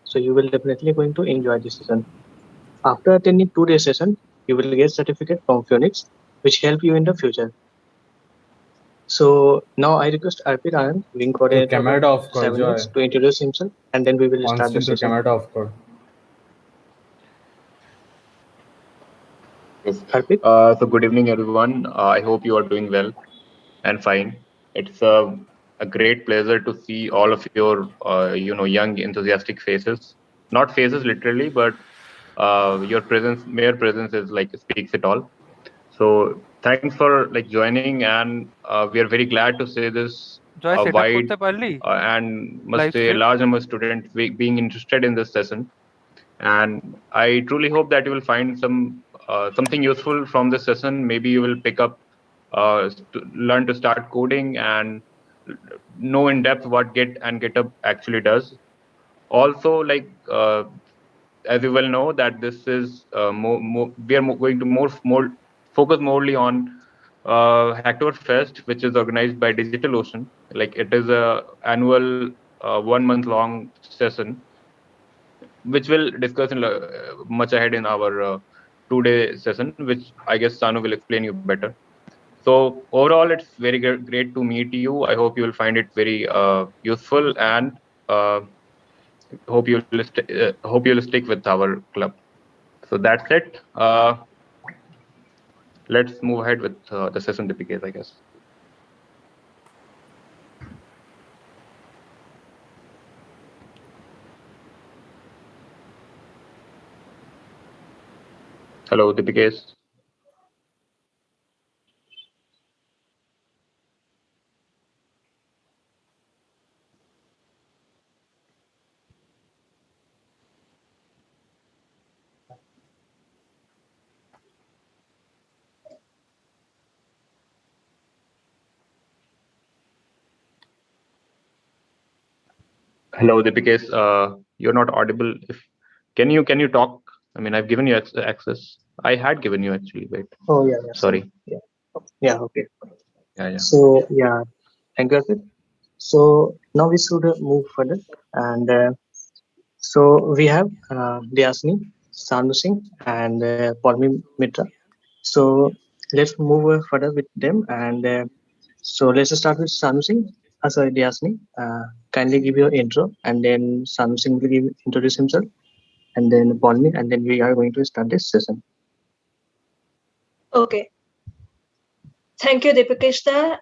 So you will definitely going to enjoy this session. After attending 2 day session, you will get certificate from Phoenix, which help you in the future. So now I request Arpit Anand, wing coordinator of Cybernix, to introduce himself, and then we will start the session. Yes. Arpit? So good evening, everyone. I hope you are doing well and fine. It's a great pleasure to see all of your, young enthusiastic faces. Not faces literally, but your presence, mere presence is like speaks it all. So thanks for like joining, and we are very glad to say this wide and must say a large number of students being interested in this session. And I truly hope that you will find something useful from this session. Maybe you will pick up, learn to start coding and know in depth what Git and GitHub actually does. Also, as you well know, that this is we are going to more focus morely on Hacktoberfest, which is organized by DigitalOcean. Like it is a annual 1 month long session which we'll discuss in much ahead in our 2 day session, which I guess Sanu will explain you better. So overall, it's very great to meet you. I hope you will find it very useful, and hope you'll stick with our club. So that's it. Let's move ahead with the session, Deepikesh, I guess. Hello, Deepikesh. Hello, Deepikesh. You're not audible. Can you talk? I mean, I've given you access. I had given you actually. Wait. Oh yeah, Sorry. Yeah, okay. Yeah. So yeah, thank you, Arpit. So now we should move further, and so we have Diasni, Sanu Singh, and Palmi Mitra. So let's move further with them, and so let's start with Sanu Singh. Sorry, Diasni. Kindly give your intro, and then Sanu Singh will introduce himself, and then Palmi, and then we are going to start this session. Okay. Thank you, Deepakeshta.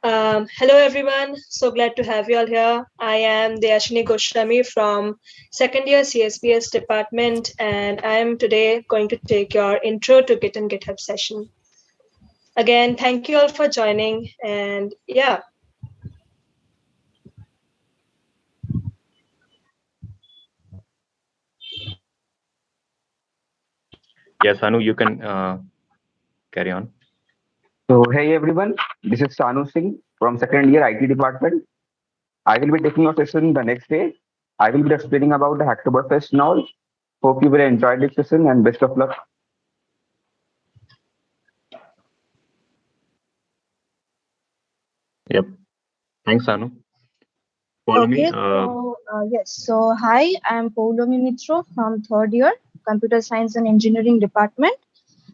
Hello, everyone. So glad to have you all here. I am Deyashini Goswami from second year CSPS department, and I am today going to take your intro to Git and GitHub session. Again, thank you all for joining, and yeah. Yes, Anu, you can carry on. So, hey everyone, this is Sanu Singh from second year IT department. I will be taking your session the next day. I will be explaining about the Hacktoberfest now. Hope you will enjoy this session and best of luck. Yep. Thanks, Anu. Okay, so hi, I'm Paulomi Mitro from third year Computer Science and Engineering department.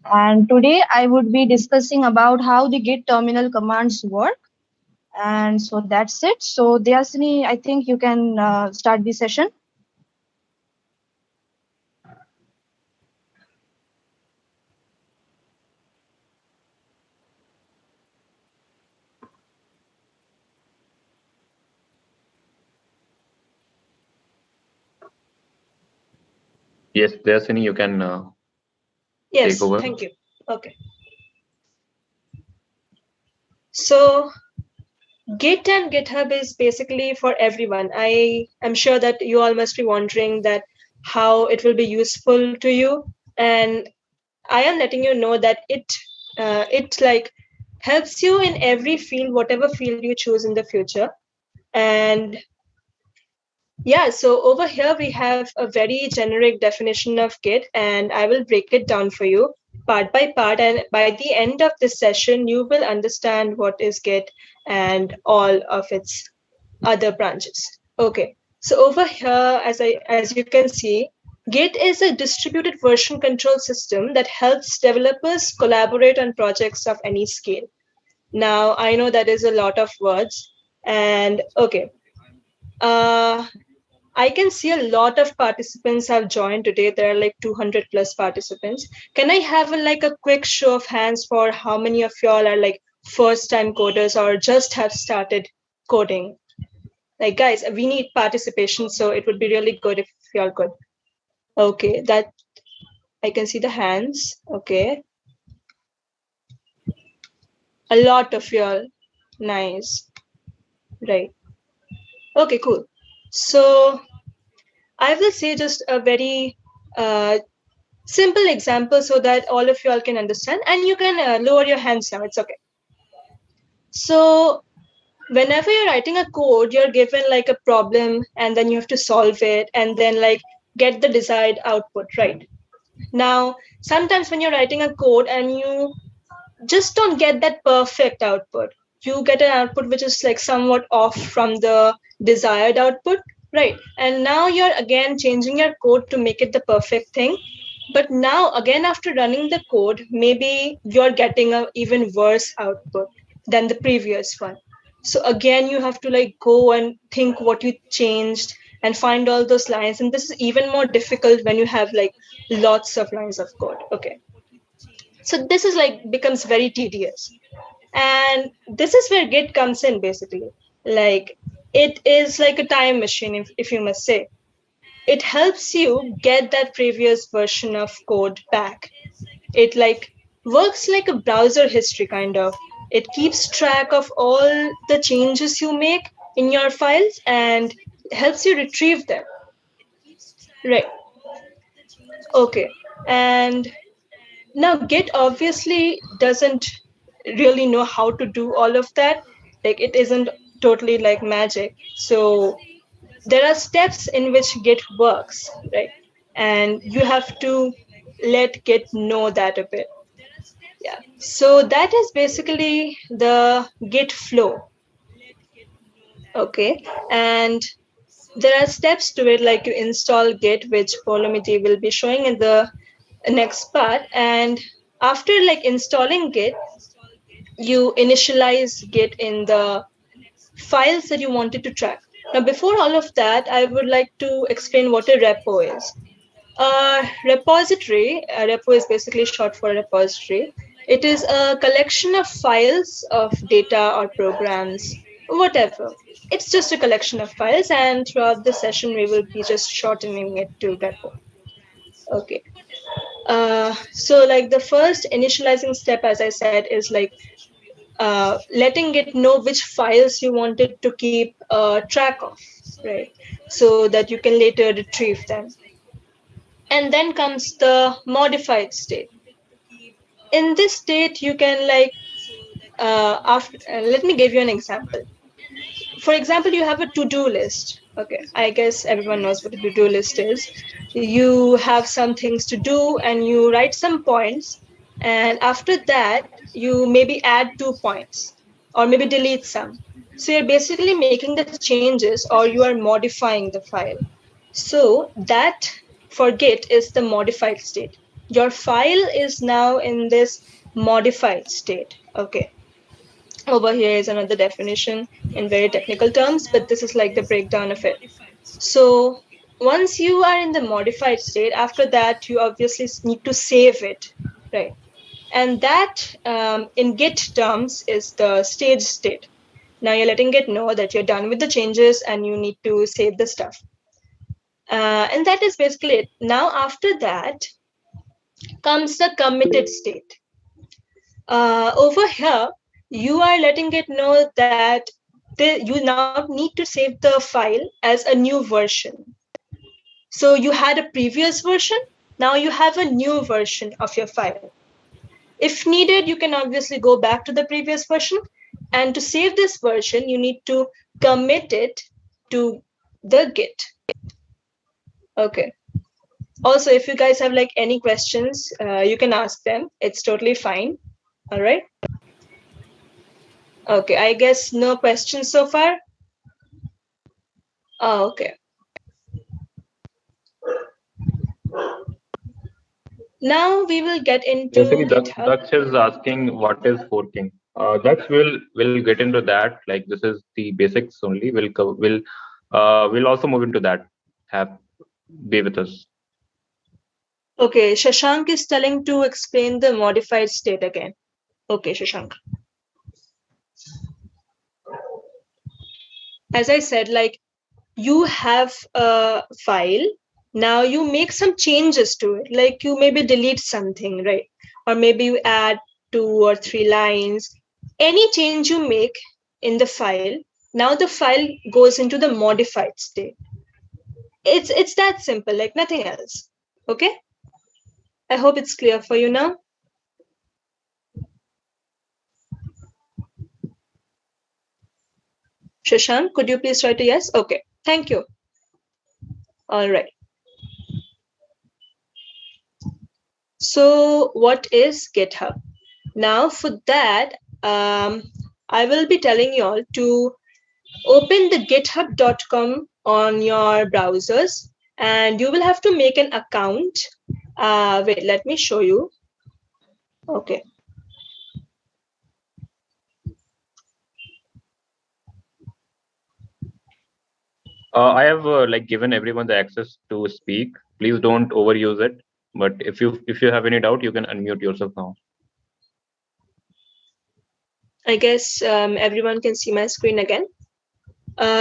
And today I would be discussing about how the Git terminal commands work. And so that's it. So Deyasini, I think you can start the session. Yes, Deyasini, you can take over. Yes, thank you. Okay. So Git and GitHub is basically for everyone. I am sure that you all must be wondering that how it will be useful to you, and I am letting you know that it like helps you in every field, whatever field you choose in the future. And yeah, so over here we have a very generic definition of Git, and I will break it down for you part by part. And by the end of this session, you will understand what is Git and all of its other branches. Okay, So over here, as you can see, Git is a distributed version control system that helps developers collaborate on projects of any scale. Now, I know that is a lot of words, and okay. I can see a lot of participants have joined today. There are like 200 plus participants. Can I have a quick show of hands for how many of y'all are like first time coders or just have started coding? Like, guys, we need participation, so it would be really good if y'all could. Okay, that I can see the hands. Okay. A lot of y'all. Nice. Right. Okay, cool. So I will say just a very simple example so that all of you all can understand, and you can lower your hands now. It's okay. So whenever you're writing a code, you're given like a problem and then you have to solve it and then like get the desired output, right? Now, sometimes when you're writing a code and you just don't get that perfect output, you get an output which is like somewhat off from the desired output, right? And now you're again changing your code to make it the perfect thing. But now again, after running the code, maybe you're getting an even worse output than the previous one. So again, you have to like go and think what you changed and find all those lines. And this is even more difficult when you have like lots of lines of code. Okay. So this is like becomes very tedious. And this is where Git comes in basically. Like it is like a time machine, if you must say. It helps you get that previous version of code back. It like works like a browser history kind of. It keeps track of all the changes you make in your files and helps you retrieve them. Right. Okay. And now Git obviously doesn't really know how to do all of that. Like it isn't totally like magic. So there are steps in which Git works, right? And you have to let Git know that a bit. Yeah. So that is basically the Git flow. Okay. And there are steps to it, like you install Git, which Polomiti will be showing in the next part. And after like installing Git, you initialize Git in the files that you wanted to track. Now, before all of that, I would like to explain what a repo is. A repository, a repo is basically short for repository. It is a collection of files of data or programs, whatever. It's just a collection of files, and throughout the session, we will be just shortening it to repo. Okay. So like the first initializing step, as I said, is like letting it know which files you wanted to keep track of, right? So that you can later retrieve them. And then comes the modified state. In this state, you can like, let me give you an example. For example, you have a to-do list. Okay, I guess everyone knows what a to-do list is. You have some things to do and you write some points. And after that, you maybe add 2 points or maybe delete some. So you're basically making the changes or you are modifying the file. So that for Git is the modified state. Your file is now in this modified state. Okay. Over here is another definition in very technical terms, but this is like the breakdown of it. So once you are in the modified state, after that, you obviously need to save it, right? And that in Git terms is the stage state. Now you're letting Git know that you're done with the changes and you need to save the stuff. And that is basically it. Now after that comes the committed state. Over here, you are letting it know that you now need to save the file as a new version. So you had a previous version, now you have a new version of your file. If needed, you can obviously go back to the previous version. And to save this version, you need to commit it to the Git. Okay. Also, if you guys have like any questions, you can ask them. It's totally fine. All right. Okay, I guess no questions so far. Oh, okay. Now we will get into Basically, GitHub. Daksh is asking what is forking. Daksh will get into that. Like this is the basics only. We'll also move into that. Be with us. Okay, Shashank is telling to explain the modified state again. Okay, Shashank. As I said, like you have a file. Now you make some changes to it. Like you maybe delete something, right? Or maybe you add 2 or 3 lines. Any change you make in the file, now the file goes into the modified state. It's that simple, like nothing else. Okay? I hope it's clear for you now. Shashank, could you please write a yes? Okay, thank you. All right. So what is GitHub? Now for that, I will be telling you all to open the github.com on your browsers, and you will have to make an account. Wait, let me show you. Okay. I have like given everyone the access to speak. Please don't overuse it. But if you have any doubt, you can unmute yourself now. I guess everyone can see my screen again.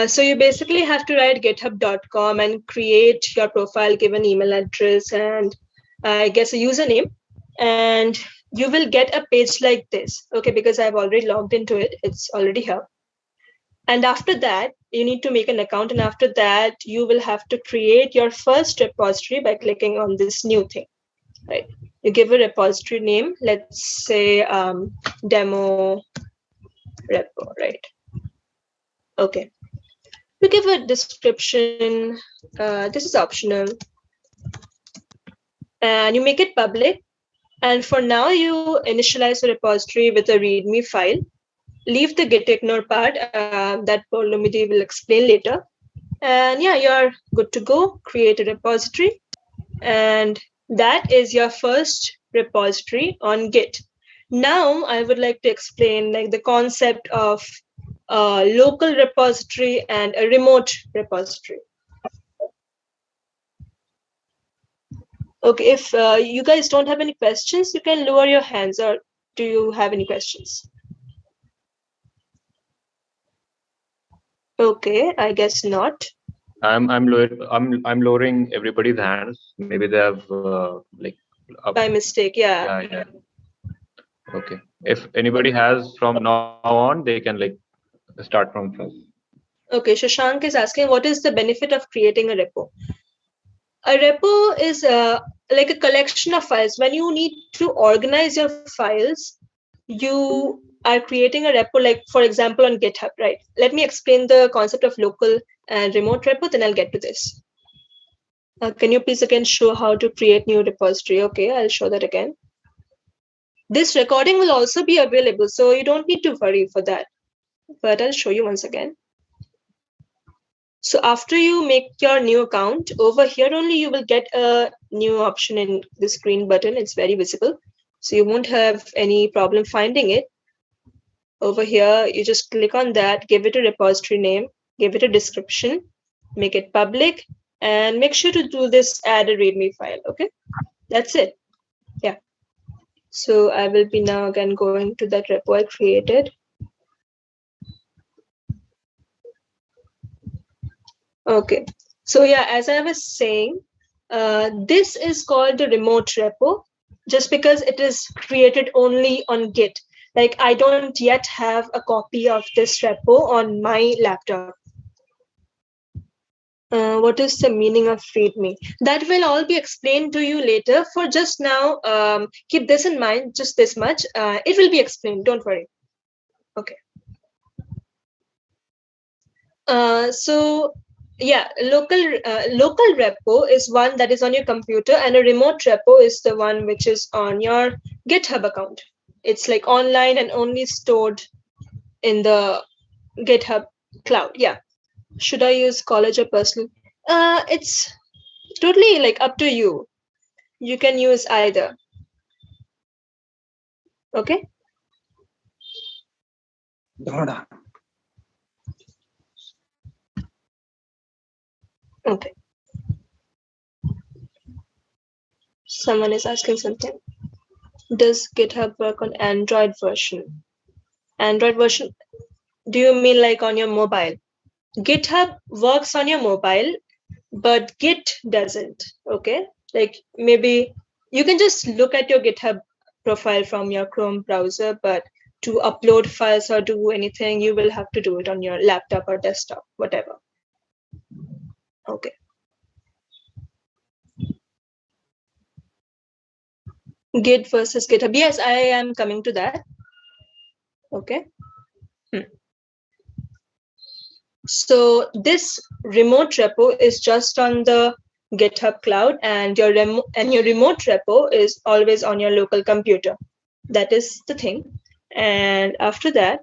So you basically have to write github.com and create your profile, give an email address, and I guess a username. And you will get a page like this, okay, because I've already logged into it. It's already here. And after that, you need to make an account. And after that, you will have to create your first repository by clicking on this new thing, right? You give a repository name, let's say demo repo, right? Okay. You give a description. This is optional. And you make it public. And for now, you initialize the repository with a README file. Leave the git ignore part that Polomidi will explain later. And yeah, you're good to go. Create a repository. And that is your first repository on Git. Now, I would like to explain like the concept of a local repository and a remote repository. Okay, if you guys don't have any questions, you can lower your hands, or do you have any questions? Okay, I guess not. I'm lowering everybody's hands. Maybe they have like by mistake. Yeah. Yeah. Okay. If anybody has from now on, they can like start from first. Okay, Shashank is asking, what is the benefit of creating a repo? A repo is like a collection of files. When you need to organize your files, you are creating a repo, like for example on GitHub, right? Let me explain the concept of local and remote repo, then I'll get to this. Can you please again show how to create new repository? Okay, I'll show that again. This recording will also be available, so you don't need to worry for that. But I'll show you once again. So after you make your new account, over here only you will get a new option in this green button. It's very visible. So you won't have any problem finding it. Over here, you just click on that, give it a repository name, give it a description, make it public, and make sure to do this add a README file, okay? That's it. Yeah. So I will be now again going to that repo I created. Okay, so yeah, as I was saying, this is called the remote repo just because it is created only on Git. Like I don't yet have a copy of this repo on my laptop. What is the meaning of README? That will all be explained to you later. For just now, keep this in mind, just this much. It will be explained, don't worry. Okay. So yeah, local repo is one that is on your computer, and a remote repo is the one which is on your GitHub account. It's like online and only stored in the GitHub cloud. Yeah. Should I use college or personal? It's totally like up to you. You can use either. Okay. Okay. Someone is asking something. Does GitHub work on Android version? Android version? Do you mean like on your mobile? GitHub works on your mobile, but Git doesn't. Okay. Like maybe you can just look at your GitHub profile from your Chrome browser, but to upload files or do anything, you will have to do it on your laptop or desktop, whatever. Okay. Git versus GitHub. Yes, I am coming to that. Okay. So this remote repo is just on the GitHub cloud, and your remote repo is always on your local computer. That is the thing. And after that,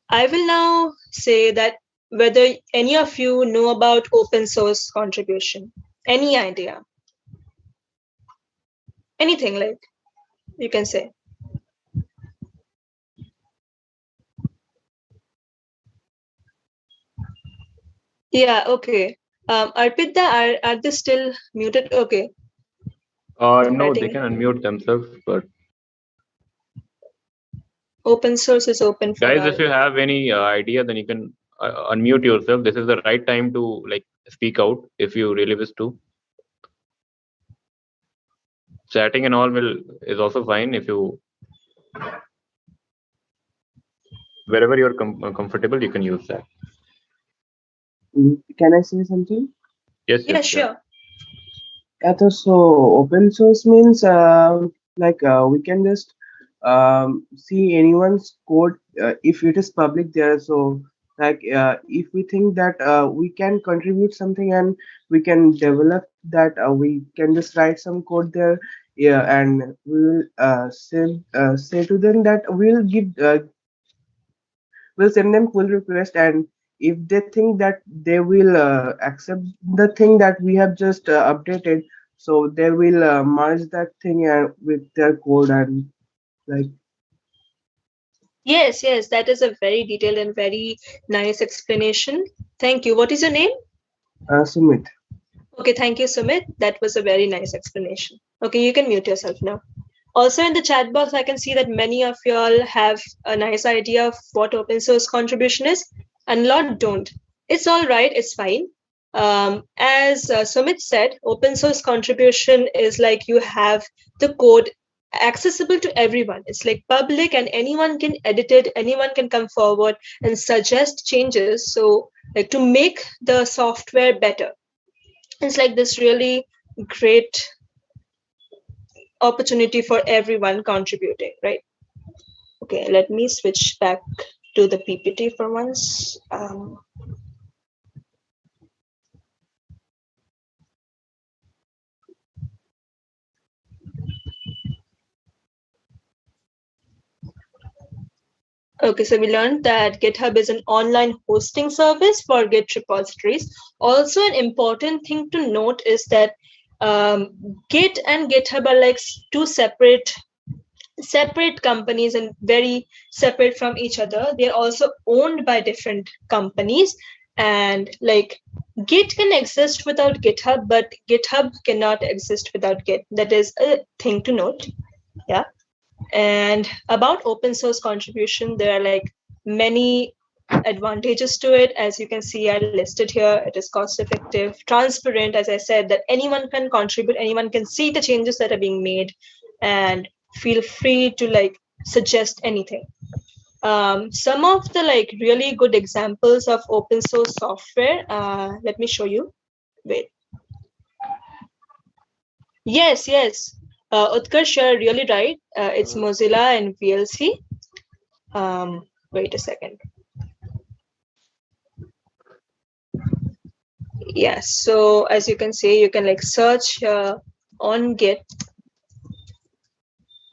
I will now say that whether any of you know about open source contribution, any idea, anything like you can say. Yeah, okay. Arpita, are they still muted? Okay. No, they can unmute themselves, but open source is open for guys, all. if you have any idea, then you can unmute yourself. This is the right time to like speak out if you really wish to. Chatting and all is also fine if you wherever you're comfortable, you can use that. Can I say something? Yes. Yeah, sure. So open source means we can just see anyone's code if it is public there. So if we think that we can contribute something and we can develop that, we can just write some code there. Yeah, and we will say to them that we'll send them pull request, and if they think that they will accept the thing that we have just updated, so they will merge that thing with their code and like. Yes, that is a very detailed and very nice explanation. Thank you. What is your name? Sumit. Okay, thank you, Sumit. That was a very nice explanation. Okay, you can mute yourself now. Also in the chat box, I can see that many of you all have a nice idea of what open source contribution is, and a lot don't. It's all right, it's fine. As Sumit said, open source contribution is like you have the code accessible to everyone. It's like public and anyone can edit it, anyone can come forward and suggest changes. So like to make the software better. It's like this really great opportunity for everyone contributing, right? Okay, let me switch back to the PPT for once. Okay, so we learned that GitHub is an online hosting service for Git repositories. Also, an important thing to note is that Git and GitHub are like two separate companies and very separate from each other. They're also owned by different companies, and like Git can exist without GitHub, but GitHub cannot exist without Git. That is a thing to note. Yeah. And about open source contribution, there are like many advantages to it. As you can see, I listed here. It is cost effective, transparent, as I said, that anyone can contribute, anyone can see the changes that are being made, and feel free to like suggest anything. Some of the like really good examples of open source software, let me show you. Wait. Yes. Utkarsh, you're really right. It's Mozilla and VLC. Wait a second. Yes, so as you can see, you can like search on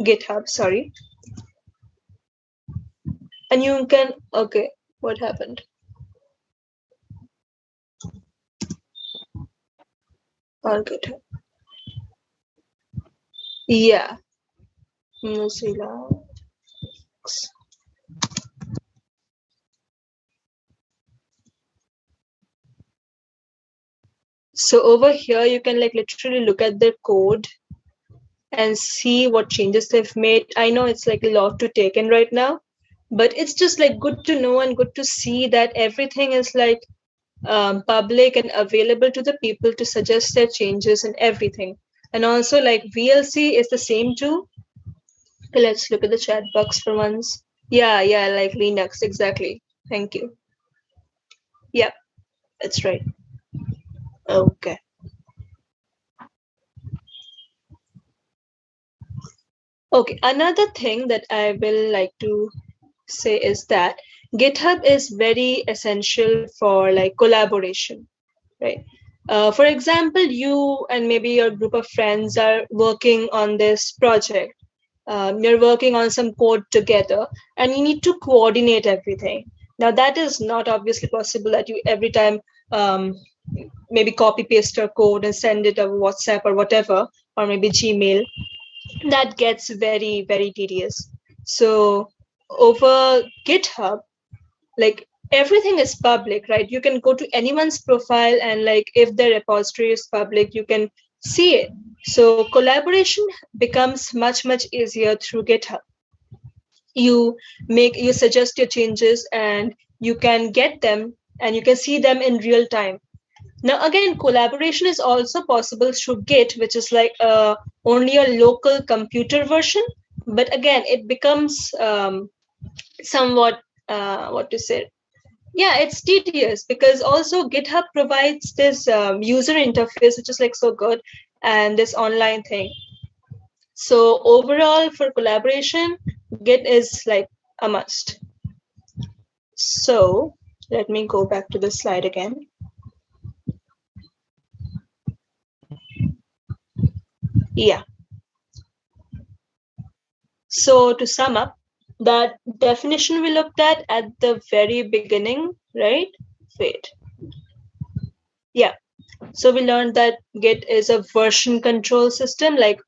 GitHub, sorry. And you can, okay, what happened? On GitHub. Yeah, Mozilla. So over here, you can like literally look at their code and see what changes they've made. I know it's like a lot to take in right now, but it's just like good to know and good to see that everything is like public and available to the people to suggest their changes and everything. And also like VLC is the same too. Okay, let's look at the chat box for once. Yeah, like Linux, exactly. Thank you. Yep, that's right. Okay. Okay, another thing that I will like to say is that GitHub is very essential for like collaboration, right? For example, you and maybe your group of friends are working on this project. You're working on some code together and you need to coordinate everything. Now that is not obviously possible that you every time maybe copy paste your code and send it over WhatsApp or whatever, or maybe Gmail. That gets very, very tedious. So over GitHub, like everything is public, right? You can go to anyone's profile and like if their repository is public, you can see it. So collaboration becomes much, much easier through GitHub. You suggest your changes and you can get them and you can see them in real time. Now, again, collaboration is also possible through Git, which is like only a local computer version. But again, it becomes somewhat, what to say? Yeah, it's tedious because also GitHub provides this user interface, which is like so good, and this online thing. So overall, for collaboration, Git is like a must. So let me go back to the slide again. Yeah. So to sum up, that definition we looked at the very beginning, right? Wait. Yeah. So we learned that Git is a version control system. Like,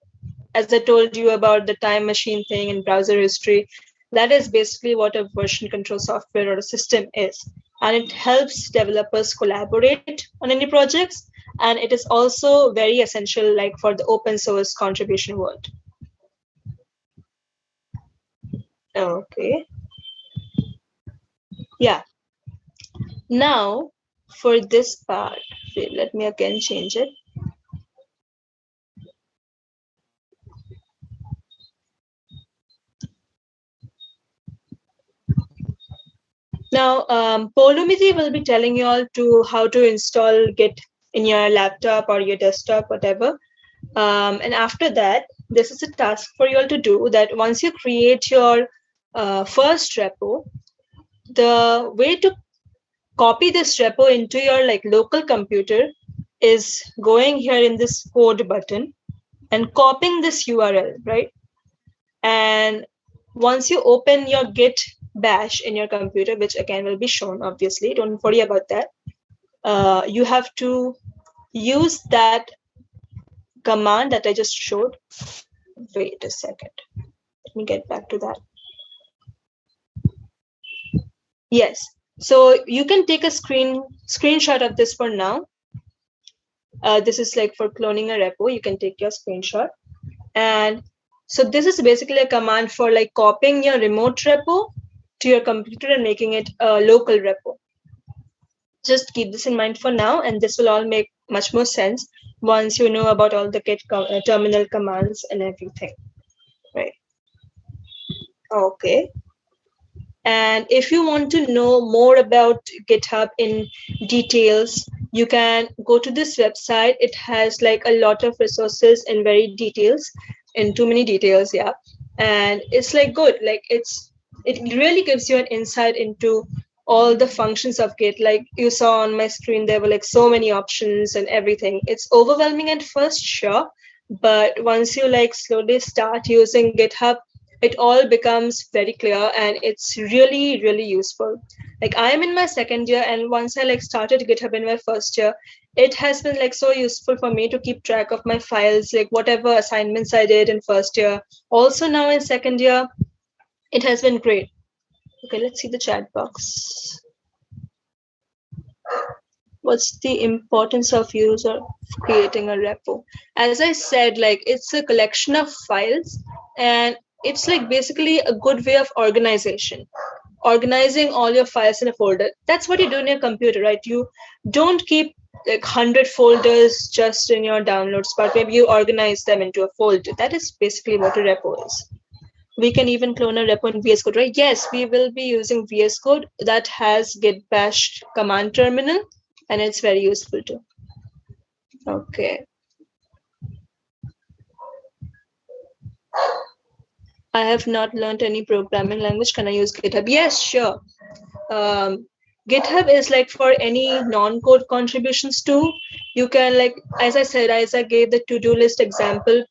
as I told you about the time machine thing and browser history, that is basically what a version control software or a system is. And it helps developers collaborate on any projects. And it is also very essential like for the open source contribution world. Okay. Yeah. Now, for this part, wait, let me again change it. Now, Polumiti will be telling you all to how to install Git in your laptop or your desktop, whatever. And after that, this is a task for you all to do that once you create your first repo, the way to copy this repo into your like local computer is going here in this code button and copying this URL, right? And once you open your Git bash in your computer, which again will be shown, obviously, don't worry about that. You have to use that command that I just showed. Wait a second. Let me get back to that. Yes. So you can take a screenshot of this for now. This is like for cloning a repo. You can take your screenshot. And so this is basically a command for like copying your remote repo to your computer and making it a local repo. Just keep this in mind for now, and this will all make much more sense once you know about all the Git terminal commands and everything, right? Okay. And if you want to know more about GitHub in details, you can go to this website. It has like a lot of resources in very details, in too many details, yeah. And it's like good, like it really gives you an insight into all the functions of Git. Like you saw on my screen, there were like so many options and everything. It's overwhelming at first, sure, but once you like slowly start using GitHub, it all becomes very clear and it's really, really useful. Like I am in my second year, and once I like started GitHub in my first year, it has been like so useful for me to keep track of my files, like whatever assignments I did in first year. Also now in second year, it has been great. Okay, let's see the chat box. What's the importance of user creating a repo? As I said, like it's a collection of files, and it's like basically a good way of organization. Organizing all your files in a folder. That's what you do in your computer, right? You don't keep like 100 folders just in your downloads, but maybe you organize them into a folder. That is basically what a repo is. We can even clone a repo in VS Code, right? Yes, we will be using VS Code that has git bash command terminal, and it's very useful too. Okay. I have not learned any programming language. Can I use GitHub? Yes, sure. GitHub is like for any non-code contributions too. You can, like, as I said, as I gave the to-do list example,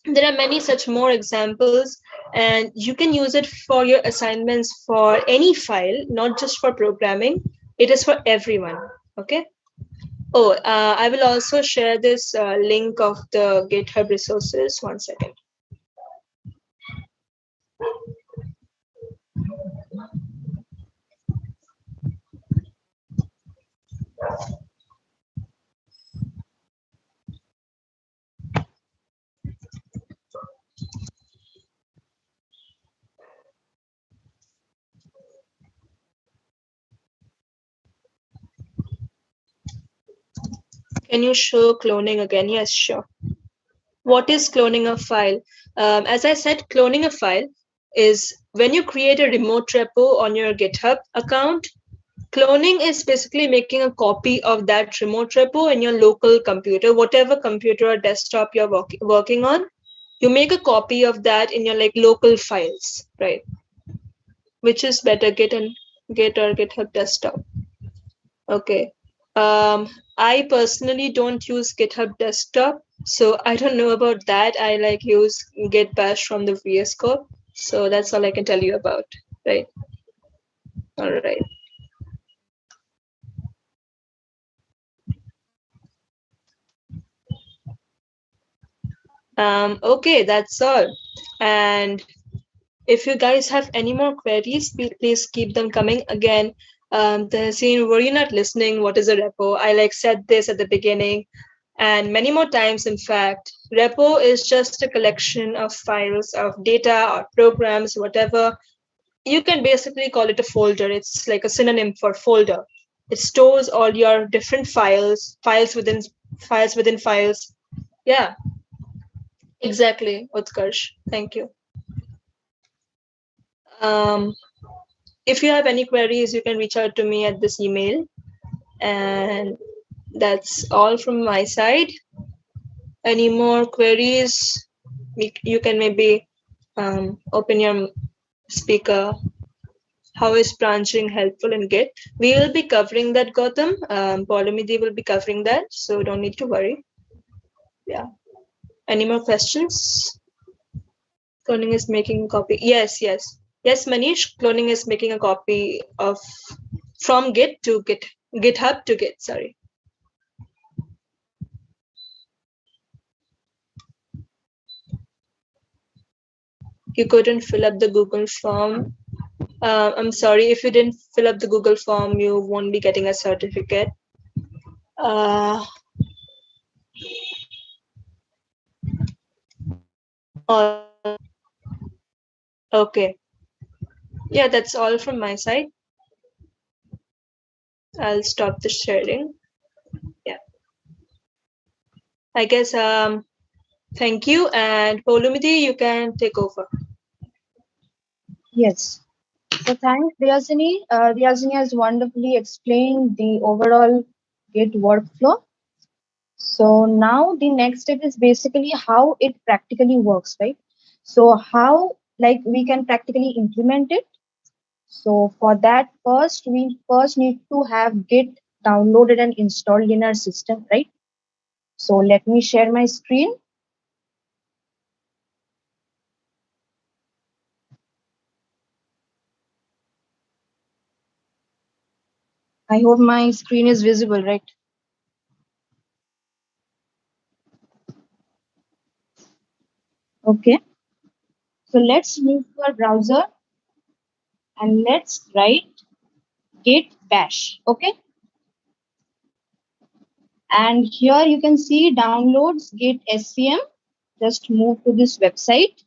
there are many such more examples, and you can use it for your assignments for any file, not just for programming. It is for everyone. Okay. Oh, I will also share this link of the GitHub resources. 1 second. Can you show cloning again? Yes, sure. What is cloning a file? As I said, cloning a file is when you create a remote repo on your GitHub account. Cloning is basically making a copy of that remote repo in your local computer, whatever computer or desktop you're working on. You make a copy of that in your like local files, right? Which is better, Git or GitHub desktop? Okay. I personally don't use GitHub desktop, so I don't know about that. I like use Git bash from the VS Code, so that's all I can tell you about, right? All right. Okay, that's all. And if you guys have any more queries, please keep them coming. Again, the scene, were you not listening? What is a repo? I like said this at the beginning, and many more times, in fact. Repo is just a collection of files of data or programs, whatever. You can basically call it a folder. It's like a synonym for folder. It stores all your different files, files within files. Yeah, exactly, Utkarsh. Thank you. If you have any queries, you can reach out to me at this email. And that's all from my side. Any more queries? You can maybe open your speaker. How is branching helpful in Git? We will be covering that, Gautam. Polymidi will be covering that, so don't need to worry. Yeah. Any more questions? Cloning is making a copy. Yes. Yes, Manish, cloning is making a copy of from Git to Git, GitHub to Git, sorry. You couldn't fill up the Google form. I'm sorry, if you didn't fill up the Google form, you won't be getting a certificate. Okay. Yeah, that's all from my side. I'll stop the sharing. Yeah. I guess, thank you. And Polumidi, you can take over. Yes. So thanks, Riyazini. Riyazini has wonderfully explained the overall Git workflow. So now the next step is basically how it practically works, right? So how like we can practically implement it. So for that, we first need to have Git downloaded and installed in our system, right? So let me share my screen. I hope my screen is visible, right? Okay, so let's move to our browser and let's write git bash. Okay, and here you can see downloads git scm. Just move to this website,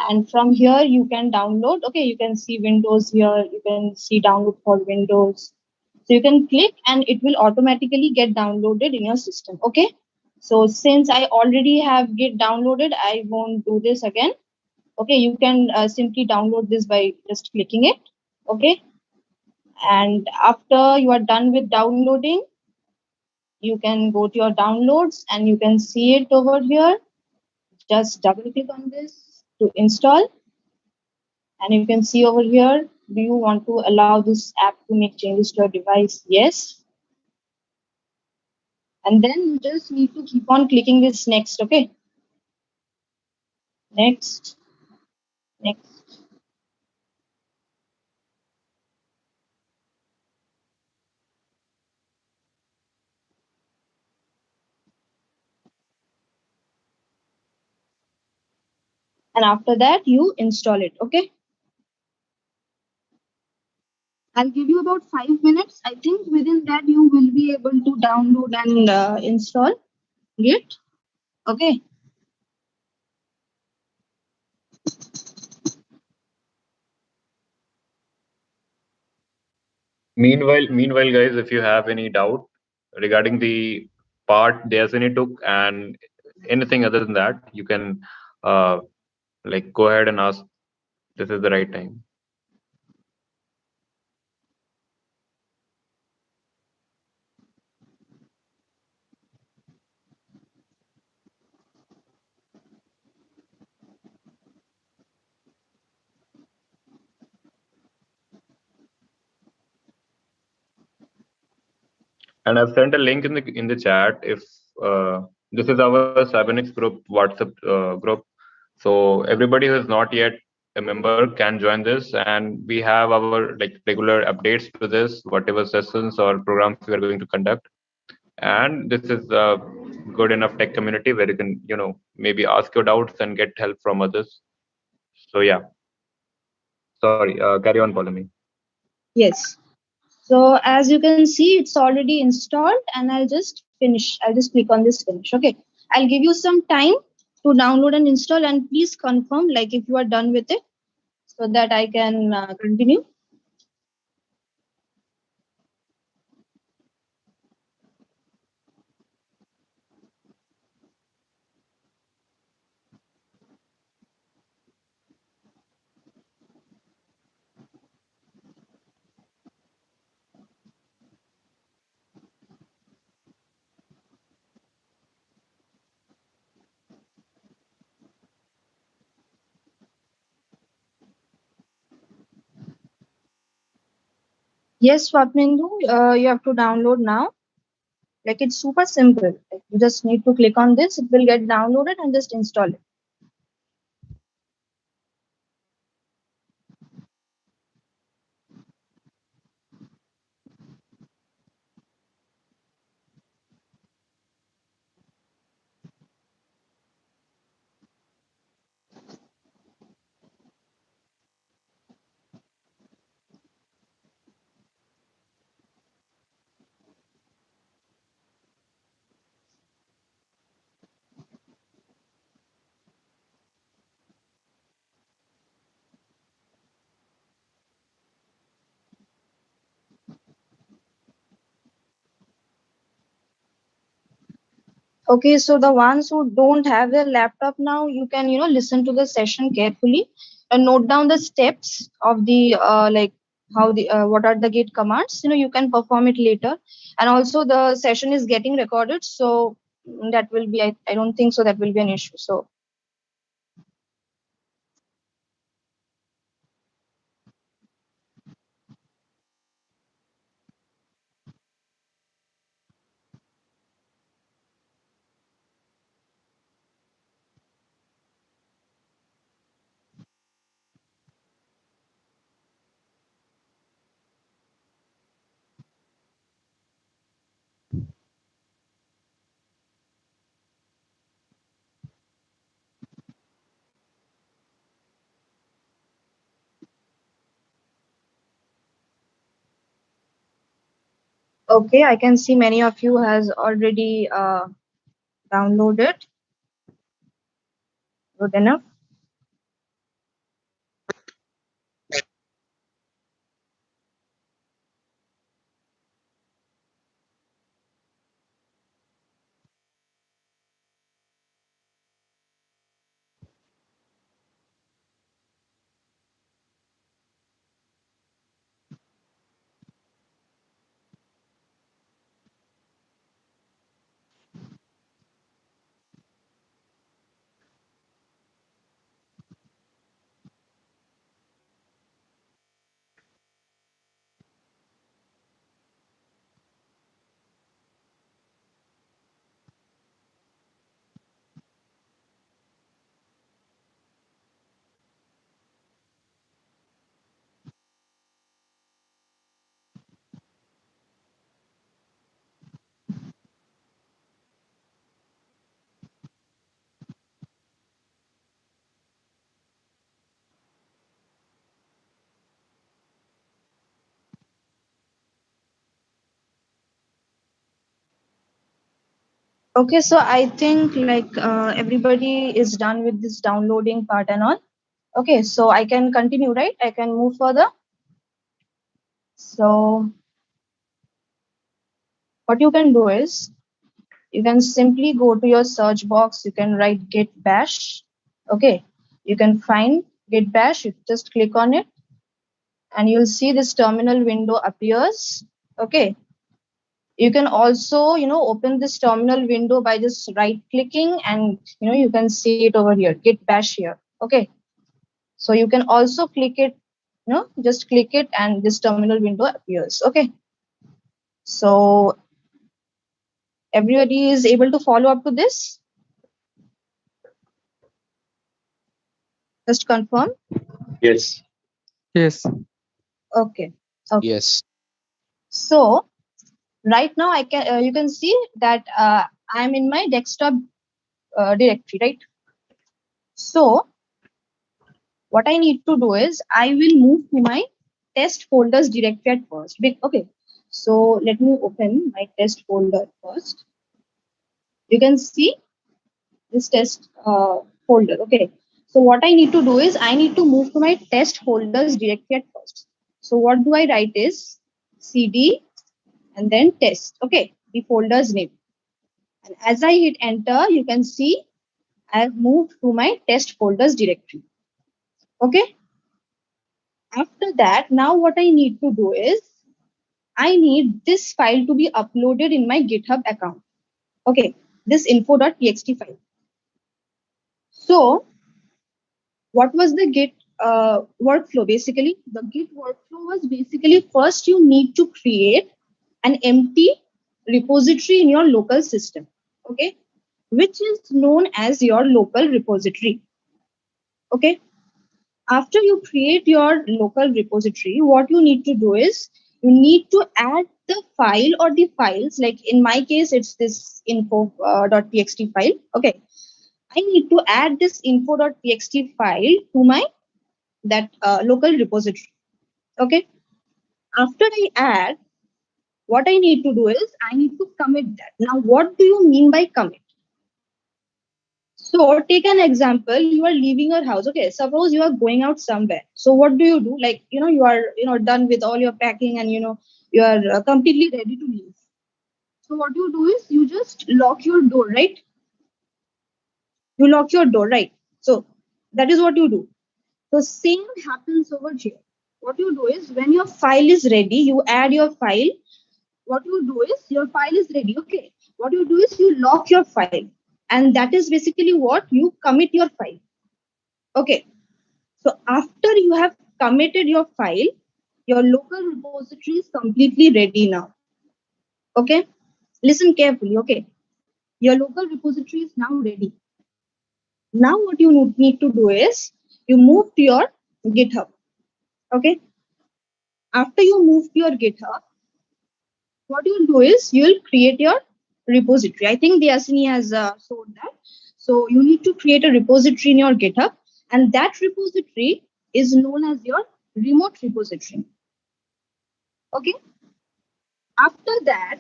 and from here you can download. Okay, you can see Windows here, you can see download for Windows. So you can click and it will automatically get downloaded in your system. Okay, so since I already have Git downloaded, I won't do this again. Okay, you can simply download this by just clicking it. Okay, and after you are done with downloading, you can go to your downloads and you can see it over here. Just double click on this to install, and you can see over here, do you want to allow this app to make changes to your device? Yes. And then you just need to keep on clicking this next. Okay, next, next. And after that you install it. Okay, I'll give you about 5 minutes. I think within that you will be able to download and install Git. Okay. Meanwhile, guys, if you have any doubt regarding the part Dasini took and anything other than that, you can uh, like go ahead and ask. This is the right time. And I've sent a link in the chat. If this is our Cybernix group WhatsApp group, so everybody who is not yet a member can join this, and we have our like regular updates to this, whatever sessions or programs we are going to conduct. And this is a good enough tech community where you can maybe ask your doubts and get help from others. So yeah, sorry, carry on, Polemy. Yes. So as you can see, it's already installed, and I'll just finish. I'll just click on this finish. Okay. I'll give you some time to download and install, and please confirm like if you are done with it so that I can continue. Yes, Swapnindu, you have to download now. Like it's super simple. Like, you just need to click on this, it will get downloaded and just install it. Okay, so the ones who don't have their laptop now, you can listen to the session carefully and note down the steps of the like how the what are the Git commands. You can perform it later, and also the session is getting recorded, so that will be I don't think so that will be an issue. So Okay, I can see many of you has already downloaded. Good enough. Okay, so I think like everybody is done with this downloading part and all. Okay, so I can continue, right? I can move further. So what you can do is you can simply go to your search box. You can write git bash. Okay, you can find git bash. You just click on it and you'll see this terminal window appears. Okay, you can also open this terminal window by just right clicking, and you can see it over here, git bash here. Okay, so you can also click it, just click it and this terminal window appears. Okay, so everybody is able to follow up to this? Just confirm. Yes. Yes. Okay. Yes. So right now I can you can see that I'm in my desktop directory, right? So what I need to do is I will move to my test folders directory at first. Okay, so let me open my test folder first. You can see this test folder. Okay, so what I need to do is I need to move to my test folders directory at first. So what do I write is cd and then test. Okay, the folder's name. And as I hit enter, you can see I've moved to my test folders directory. Okay. After that, now what I need to do is I need this file to be uploaded in my GitHub account. Okay, this info.txt file. So what was the Git workflow? Basically, the Git workflow was basically first you need to create an empty repository in your local system. Okay, which is known as your local repository. Okay, after you create your local repository, what you need to do is you need to add the file or the files. Like in my case, it's this info.txt file. Okay, I need to add this info.txt file to my that local repository. Okay, after I add, what I need to do is I need to commit that. Now, what do you mean by commit? So take an example, you are leaving your house. Okay, suppose you are going out somewhere. So what do? Like, you are, done with all your packing and, you are completely ready to leave. So what you do is you just lock your door, right? You lock your door, right? So that is what you do. So same happens over here. What you do is when your file is ready, you add your file. What you do is your file is ready. Okay, what you do is you lock your file, and that is basically what you commit your file. Okay, so after you have committed your file, your local repository is completely ready now. Okay, listen carefully. Okay, your local repository is now ready. Now what you need to do is you move to your GitHub. Okay, after you move to your GitHub, what you'll do is you'll create your repository. I think the Asini has showed that. So you need to create a repository in your GitHub, and that repository is known as your remote repository. Okay. After that,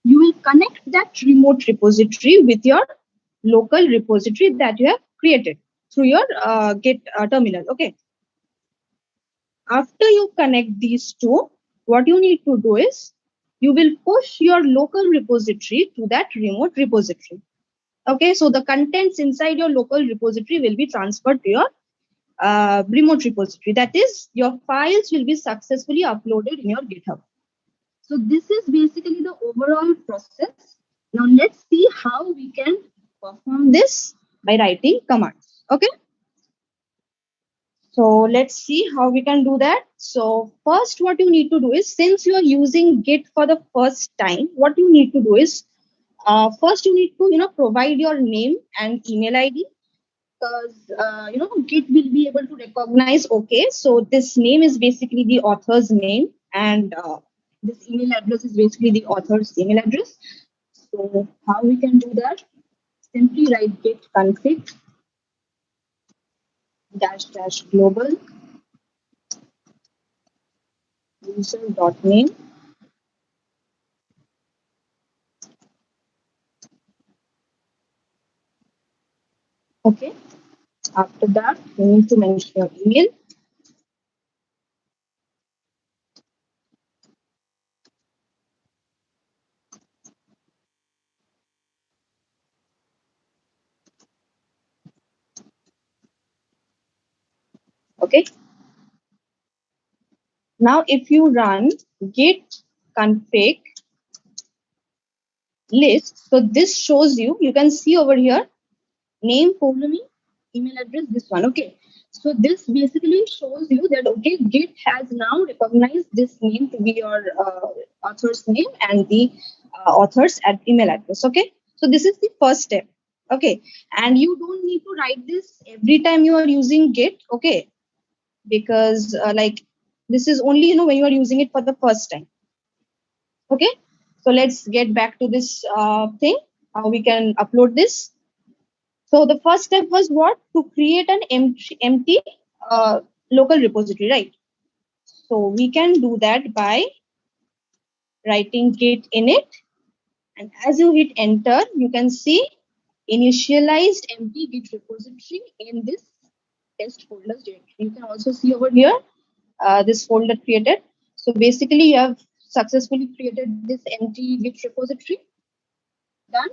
you will connect that remote repository with your local repository that you have created through your Git terminal. Okay. After you connect these two, what you need to do is you will push your local repository to that remote repository. Okay, so the contents inside your local repository will be transferred to your remote repository. That is, your files will be successfully uploaded in your GitHub. So this is basically the overall process. Now let's see how we can perform this by writing commands. Okay. So let's see how we can do that. So first what you need to do is, since you are using Git for the first time, what you need to do is, first you need to, provide your name and email ID, because, Git will be able to recognize, okay, so this name is basically the author's name, and this email address is basically the author's email address. So how we can do that? Simply write git config -- global user.name. Okay. After that, you need to mention your email. Okay. Now, if you run git config list, so this shows you, you can see over here, name, Purnami, email address, this one. Okay. So this basically shows you that, okay, Git has now recognized this name to be your author's name and the author's email address. Okay. So this is the first step. Okay. And you don't need to write this every time you are using Git. Okay. Because this is only, when you are using it for the first time. Okay. So let's get back to this thing, how we can upload this. So the first step was what? To create an empty local repository, right? So we can do that by writing git init, and as you hit enter, you can see initialized empty git repository in this test folders directory. You can also see over here this folder created. So basically, you have successfully created this empty git repository. Done.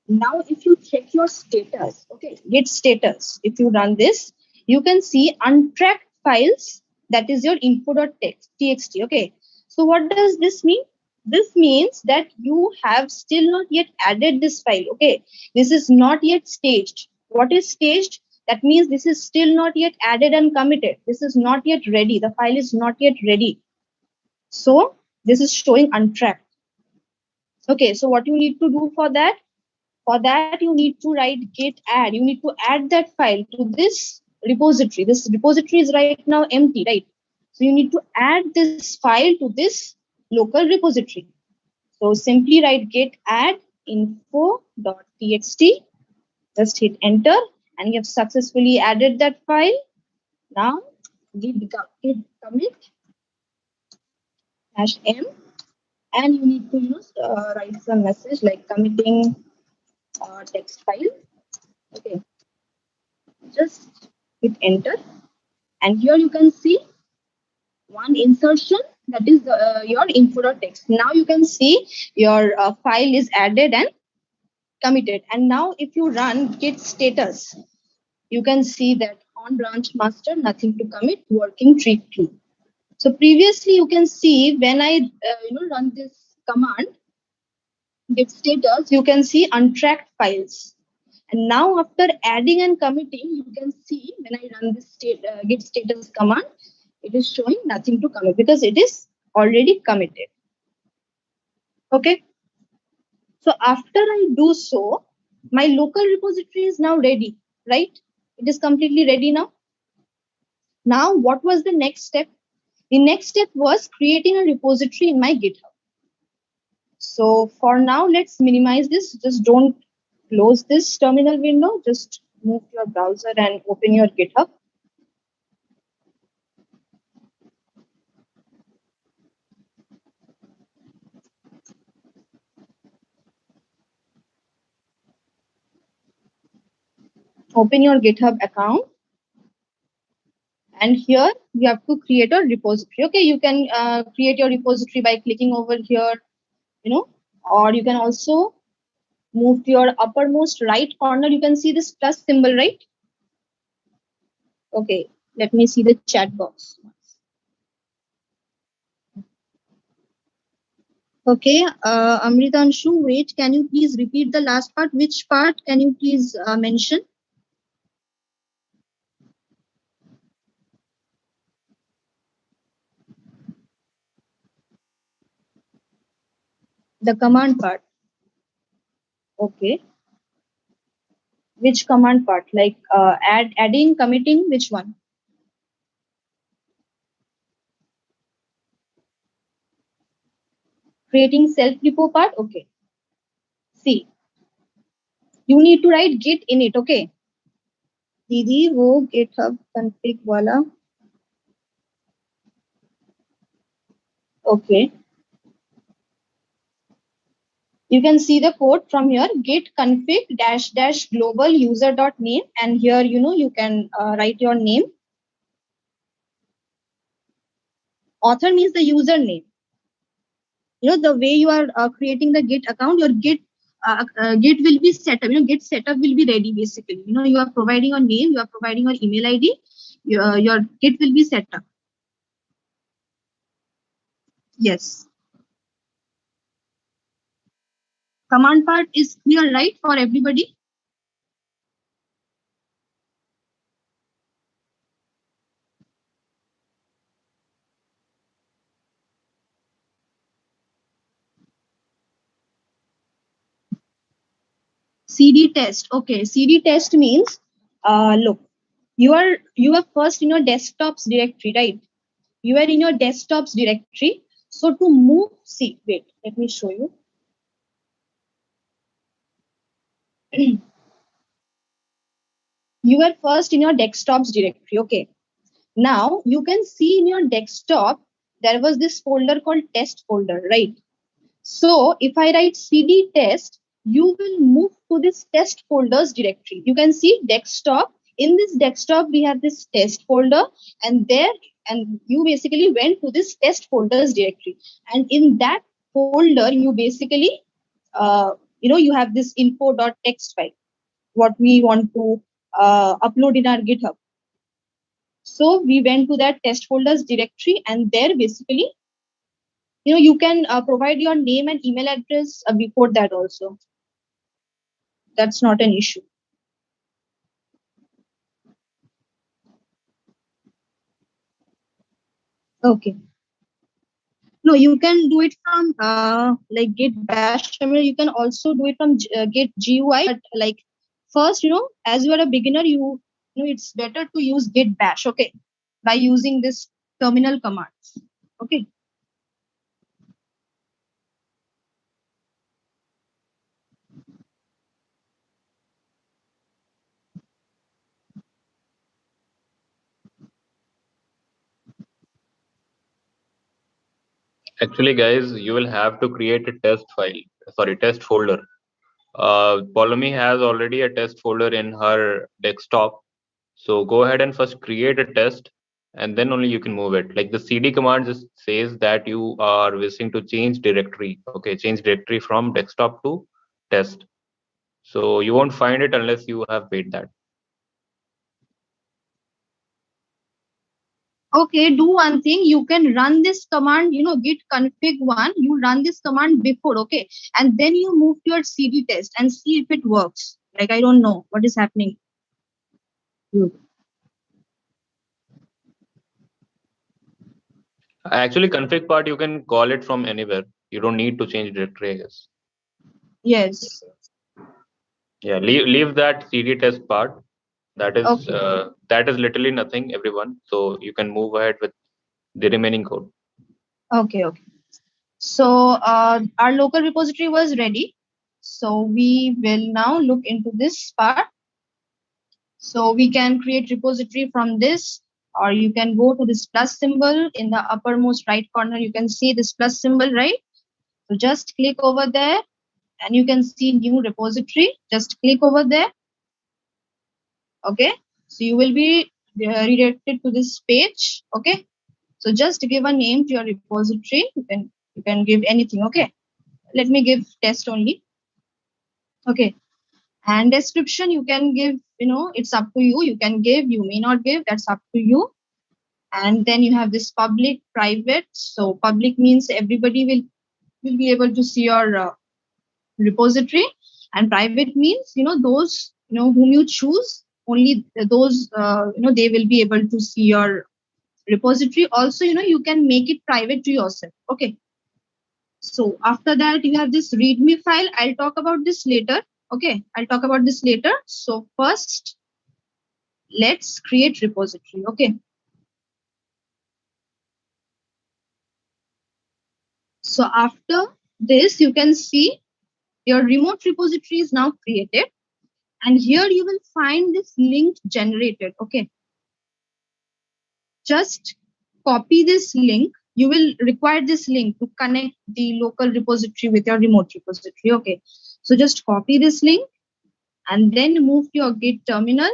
Now, if you check your status, okay, git status, if you run this, you can see untracked files, that is your info.txt. Okay. So what does this mean? This means that you have still not yet added this file. Okay. This is not yet staged. What is staged? That means this is still not yet added and committed. This is not yet ready. The file is not yet ready. So this is showing untracked. Okay. So what you need to do for that? For that, you need to write git add. You need to add that file to this repository. This repository is right now empty, right? So you need to add this file to this local repository. So simply write git add info.txt. Just hit enter, and you have successfully added that file. Now git commit --m, and you need to write some message like committing text file. Okay. Just hit enter, and here you can see one insertion, that is your info.txt. Now you can see your file is added and committed. And now if you run git status, you can see that on branch master, nothing to commit, working tree tree. So previously you can see when I run this command git status, you can see untracked files. And now after adding and committing, you can see when I run this git status command, it is showing nothing to commit because it is already committed. Okay. So after I do so, my local repository is now ready, right? It is completely ready now. Now, what was the next step? The next step was creating a repository in my GitHub. So for now, let's minimize this. Just don't close this terminal window. Just move to your browser and open your GitHub. Open your GitHub account. And here you have to create a repository. Okay, you can create your repository by clicking over here, or you can also move to your uppermost right corner. You can see this plus symbol, right? Okay, let me see the chat box. Okay, Amritanshu, wait, can you please repeat the last part? Which part can you please mention? The command part. Okay. Which command part? Like adding, committing, which one? Creating self-repo part? Okay. See, you need to write git in it, okay? Didi, wo GitHub config wala. Okay. You can see the code from here, git config -- global user.name, and here you can write your name. Author means the username. The way you are creating the Git account, your Git will be set up. Git setup will be ready basically. You are providing your name, you are providing your email ID, your Git will be set up. Yes. Command part is clear, right, for everybody? CD test. Okay, CD test means look, you are first in your desktops directory, right? You are in your desktops directory. So to move, see, wait, let me show you. You are first in your desktops directory. Okay. Now you can see in your desktop, there was this folder called test folder, right? So if I write cd test, you will move to this test folders directory. You can see desktop. In this desktop, we have this test folder, and you basically went to this test folders directory. And in that folder, you basically, you have this info.txt file, what we want to upload in our GitHub. So we went to that test folders directory, and there basically, you can provide your name and email address before that also. That's not an issue. Okay. No, you can do it from like Git Bash. You can also do it from Git GUI. But like first, as you are a beginner, it's better to use Git Bash. Okay, by using this terminal commands. Okay. Actually, guys, you will have to create a test folder. Polomi has already a test folder in her desktop. So go ahead and first create a test, and then only you can move it. Like the cd command just says that you are wishing to change directory. Okay, change directory from desktop to test. So you won't find it unless you have made that. Okay, do one thing. You can run this command, git config one. You run this command before, okay, and then you move to your cd test and see if it works. Like, I don't know what is happening. Actually, config part you can call it from anywhere. You don't need to change directory, I guess. Yes. Yeah, leave that cd test part. That is Okay. that is literally nothing, everyone. So you can move ahead with the remaining code. Okay. So our local repository was ready. So we will now look into this part. So we can create repository from this, or you can go to this plus symbol in the uppermost right corner. You can see this plus symbol, right? So just click over there, and you can see new repository. Just click over there. Okay, so you will be redirected to this page. Okay, so just give a name to your repository. You can give anything. Okay, let me give test only. Okay, and description you can give, it's up to you. You can give, you may not give, that's up to you. And then you have this public, private. So public means everybody will be able to see your repository, and private means those whom you choose, only those they will be able to see your repository. Also you can make it private to yourself. Okay, so after that you have this readme file. I'll talk about this later. Okay, I'll talk about this later. So first let's create repository. Okay, so after this you can see your remote repository is now created, and here you will find this link generated. Okay, just copy this link. You will require this link to connect the local repository with your remote repository. Okay, so just copy this link and then move to your Git terminal,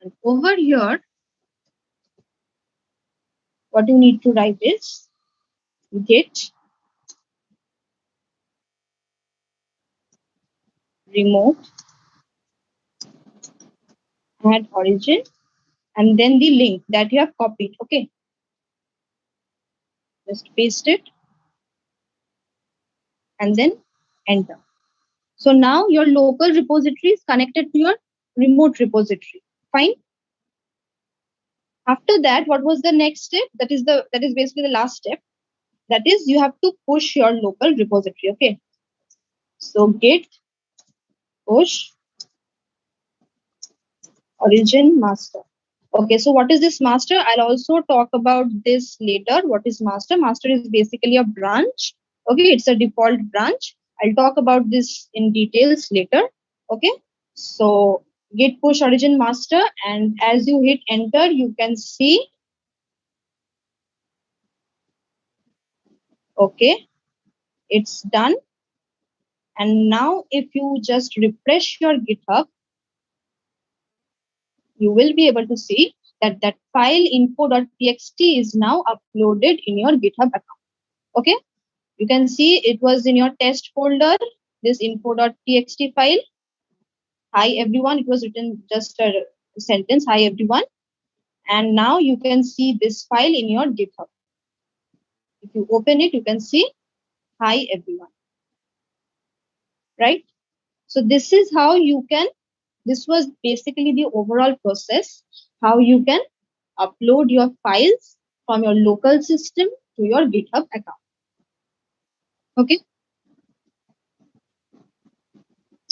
and over here what you need to write is Git remote add origin, and then the link that you have copied. Okay, just paste it and then enter. So now your local repository is connected to your remote repository. Fine. After that, what was the next step? That is basically the last step. That is, you have to push your local repository. Okay, so git push origin master. Okay, so what is this master? I'll also talk about this later. What is master? Master is basically a branch. Okay, it's a default branch. I'll talk about this in details later. Okay, so git push origin master, and as you hit enter, you can see. Okay, it's done. And now if you just refresh your GitHub, you will be able to see that that file info.txt is now uploaded in your GitHub account. Okay, you can see it was in your test folder, this info.txt file. Hi everyone, it was written just a sentence, hi everyone. And now you can see this file in your GitHub. If you open it, you can see hi everyone, right? So this is how you can, this was basically the overall process, how you can upload your files from your local system to your GitHub account. Okay.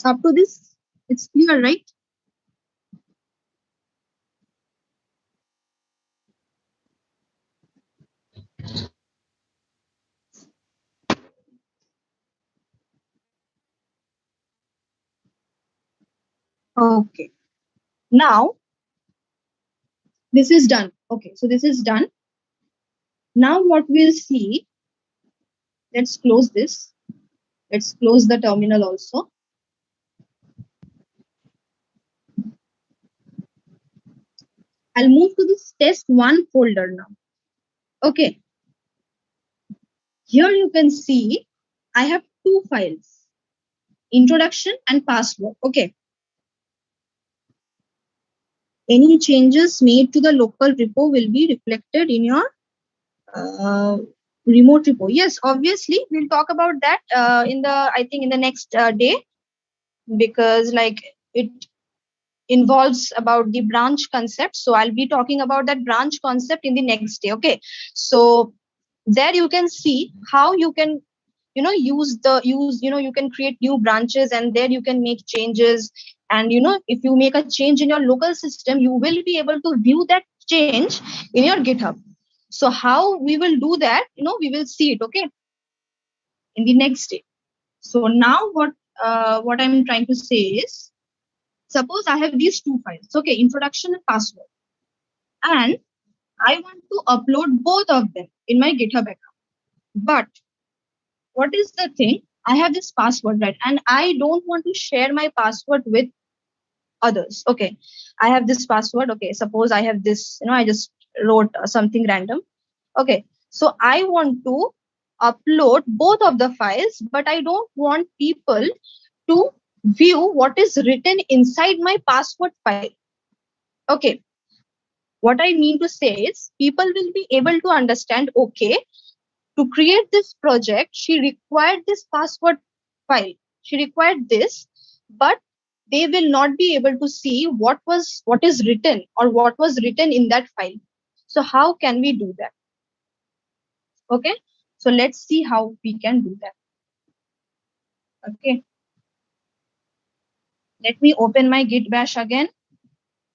Up to this, it's clear, right? Okay. Now, this is done. Okay, so this is done. Now what we'll see, let's close this. Let's close the terminal also. I'll move to this test1 folder now. Okay. Here you can see I have two files, introduction and password. Okay. Any changes made to the local repo will be reflected in your remote repo. Yes, obviously we'll talk about that I think in the next day, because like it involves about the branch concept. So I'll be talking about that branch concept in the next day. Okay, so there you can see how you can you can create new branches, and there you can make changes. And if you make a change in your local system, you will be able to view that change in your GitHub. So how we will do that, we will see it, okay, in the next day. So now what I'm trying to say is, suppose I have these two files, okay, introduction and password, and I want to upload both of them in my GitHub account. But what is the thing? I have this password, right? And I don't want to share my password with others. Okay, I have this password. Okay, suppose I have this, I just wrote something random. Okay, so I want to upload both of the files, but I don't want people to view what is written inside my password file. Okay, what I mean to say is people will be able to understand, okay, to create this project, she required this password file. She required this, but they will not be able to see what is written or what was written in that file. So how can we do that? Okay, so let's see how we can do that. Okay, let me open my Git bash again.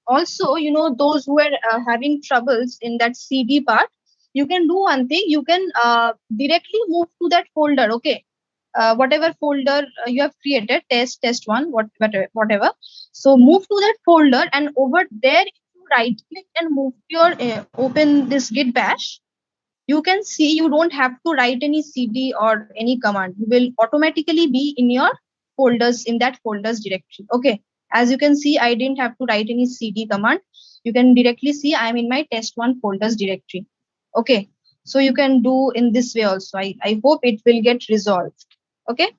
Also, those who are having troubles in that CD part, you can do one thing. You can directly move to that folder. Okay, whatever folder you have created, test1, whatever. So move to that folder, and over there, if you right click and move your open this Git bash, you can see you don't have to write any CD or any command. You will automatically be in your folders, in that folders directory. Okay, as you can see, I didn't have to write any CD command. You can directly see I'm in my test1 folders directory. Okay, so you can do in this way also. I hope it will get resolved. Okay,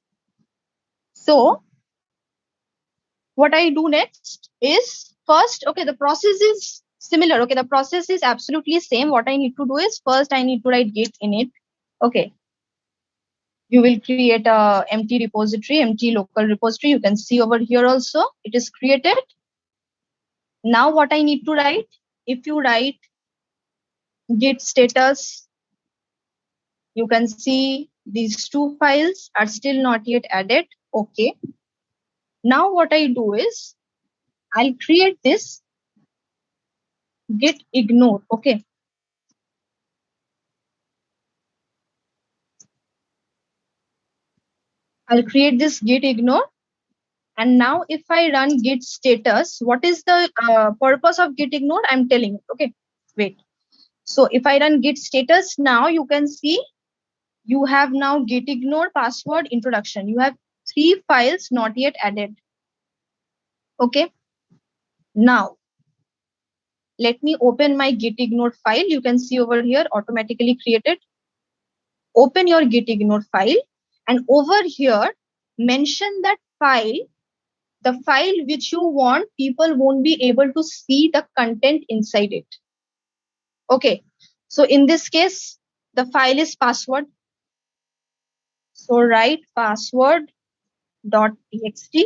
so what I do next is first, okay, the process is similar. Okay, the process is absolutely same. What I need to do is first I need to write git init. Okay, you will create a empty repository, empty local repository. You can see over here also it is created. Now what I need to write, if you write git status, you can see these two files are still not yet added. Okay, now what I do is I'll create this git ignore. Okay, I'll create this git ignore. And now if I run git status, what is the purpose of git ignore? I'm telling you. Okay, wait. So if I run git status, now you can see you have now git ignore password introduction. You have 3 files not yet added. Okay, now let me open my git ignore file. You can see over here automatically created. Open your git ignore file, and over here mention that file, the file which you want people won't be able to see the content inside it. Okay, so in this case the file is password. So write password.txt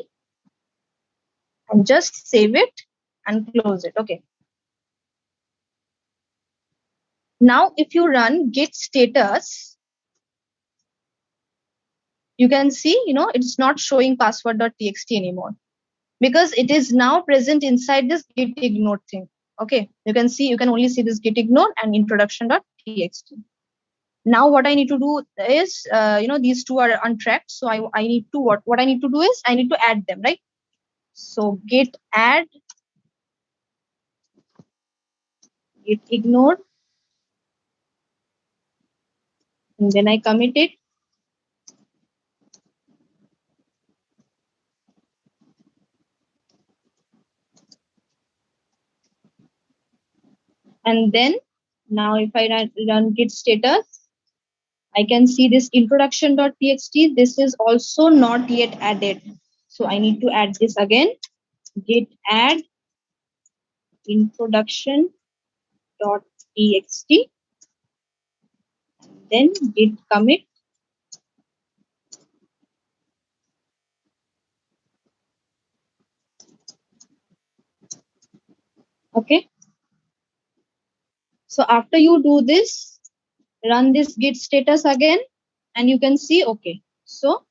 and just save it and close it. Okay, now if you run git status, you can see it's not showing password.txt anymore, because it is now present inside this git ignore thing. Okay, you can only see this git ignore and introduction.txt. Now what I need to do is these two are untracked, so I need to what I need to do is I need to add them, right? So git add git ignore, and then I commit it. And then now if I run git status, I can see this introduction.txt. This is also not yet added. So I need to add this again. Git add introduction.txt, then git commit. Okay. So after you do this, run this git status again, and you can see, okay, so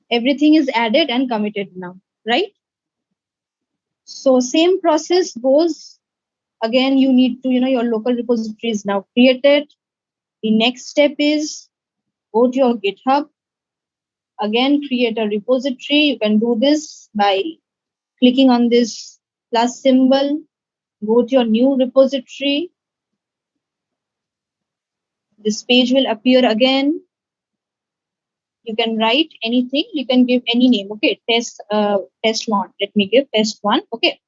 everything is added and committed now, right? So same process goes again. You need to, your local repository is now created. The next step is go to your GitHub, again create a repository. You can do this by clicking on this plus symbol, go to your new repository. This page will appear again. You can write anything, you can give any name. Okay, test1. Let me give test1. Okay,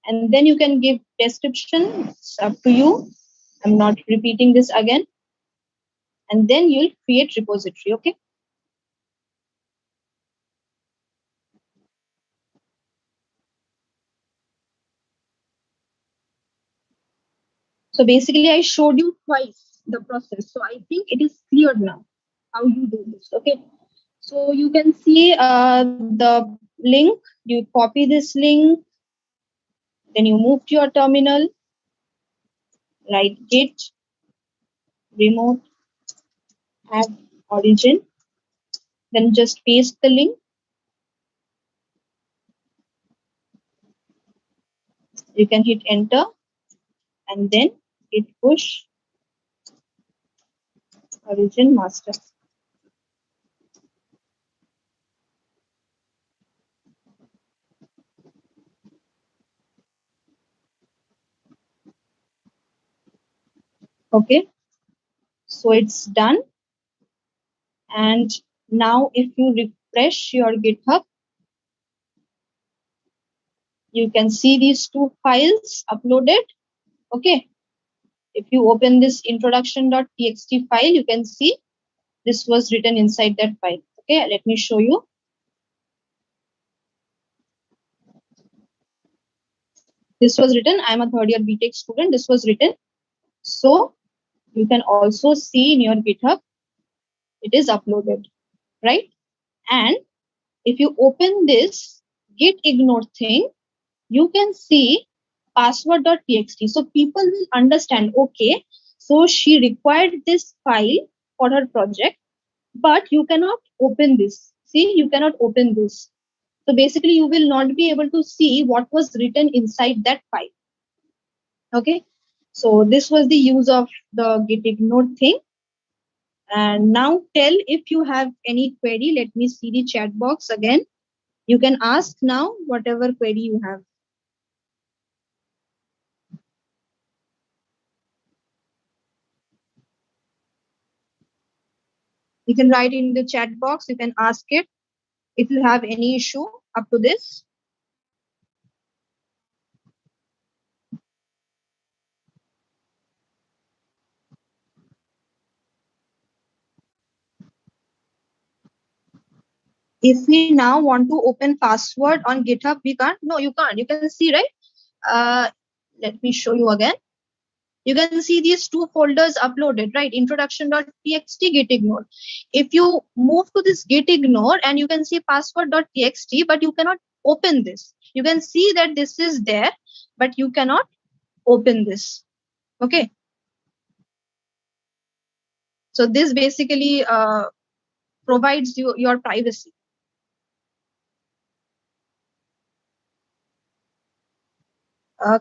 and then you can give description. It's up to you. I'm not repeating this again. And then you'll create repository. Okay. So basically, I showed you twice the process. So I think it is clear now how you do this. Okay. So you can see the link. You copy this link. Then you move to your terminal. Write git remote add origin. Then just paste the link. You can hit enter and then hit push origin master. Okay, so it's done. And now if you refresh your GitHub, you can see these two files uploaded. Okay, if you open this introduction.txt file, you can see this was written inside that file. Okay, let me show you. This was written, I'm a third year BTech student. This was written. So you can also see in your GitHub, it is uploaded, right? And if you open this git ignore thing, you can see password.txt. So people will understand, okay, so she required this file for her project, but you cannot open this. See, you cannot open this. So basically, you will not be able to see what was written inside that file. Okay, so this was the use of the git ignore thing. And now tell if you have any query. Let me see the chat box again. You can ask now whatever query you have. You can write in the chat box. You can ask it if you have any issue up to this. If we now want to open password on GitHub, we can't. No, you can't. You can see, right? Let me show you again. You can see these two folders uploaded, right? Introduction.txt, git ignore. If you move to this git ignore and you can see password.txt, but you cannot open this. You can see that this is there, but you cannot open this. Okay. So this basically provides you your privacy.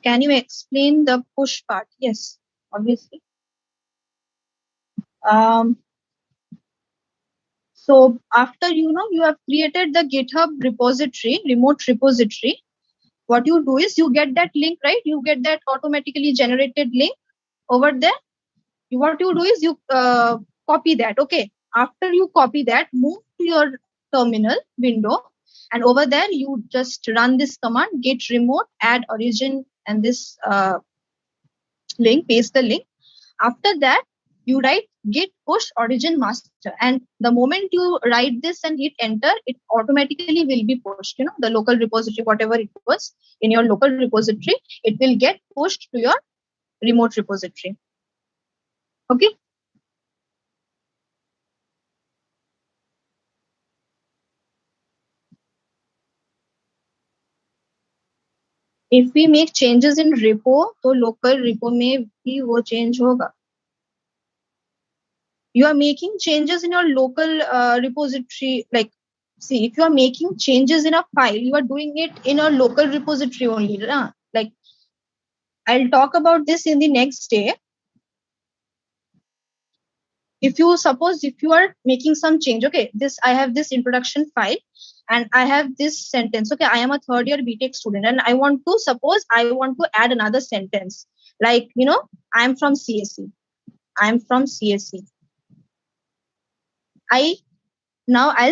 Can you explain the push part? Yes, obviously. So after you have created the GitHub repository, remote repository, what you do is you get that link, right? You get that automatically generated link over there. What you do is you copy that. Okay. After you copy that, move to your terminal window, and over there you just run this command git remote add origin and this link, paste the link. After that, you write git push origin master, and the moment you write this and hit enter, it automatically will be pushed. The local repository, whatever it was in your local repository, it will get pushed to your remote repository. Okay. If we make changes in repo, तो local repo में भी वो change होगा. You are making changes in your local repository. Like, see, if you are making changes in a file, you are doing it in a local repository only. Like, I'll talk about this in the next day. If you are making some change, okay, I have this introduction file and I have this sentence. Okay, I am a third year BTech student and I want to add another sentence. Like, I'm from CSE. I'll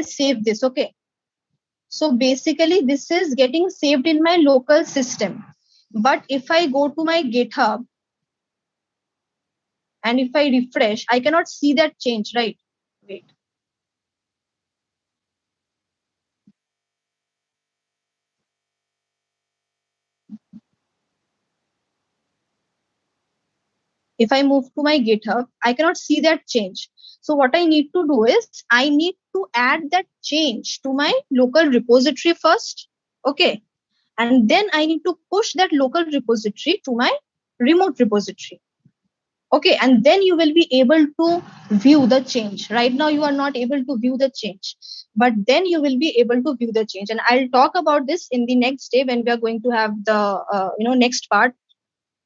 save this. Okay. So basically this is getting saved in my local system. But if I go to my GitHub and if I refresh, I cannot see that change, right? Wait. If I move to my GitHub, I cannot see that change. So what I need to do is I need to add that change to my local repository first. Okay. And then I need to push that local repository to my remote repository. Okay. And then you will be able to view the change. Right now, you are not able to view the change, but then you will be able to view the change. And I'll talk about this in the next day when we are going to have the, next part.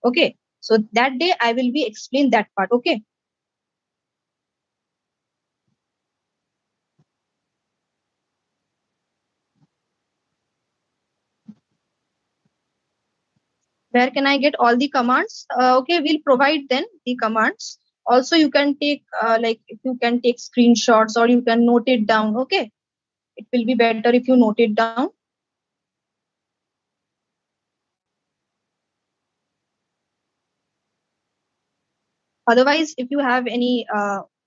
Okay. So that day I will be explain that part. Okay. Where can I get all the commands? Okay, we'll provide then the commands. Also, you can take if you can take screenshots or you can note it down. Okay, it will be better if you note it down. Otherwise, if you have any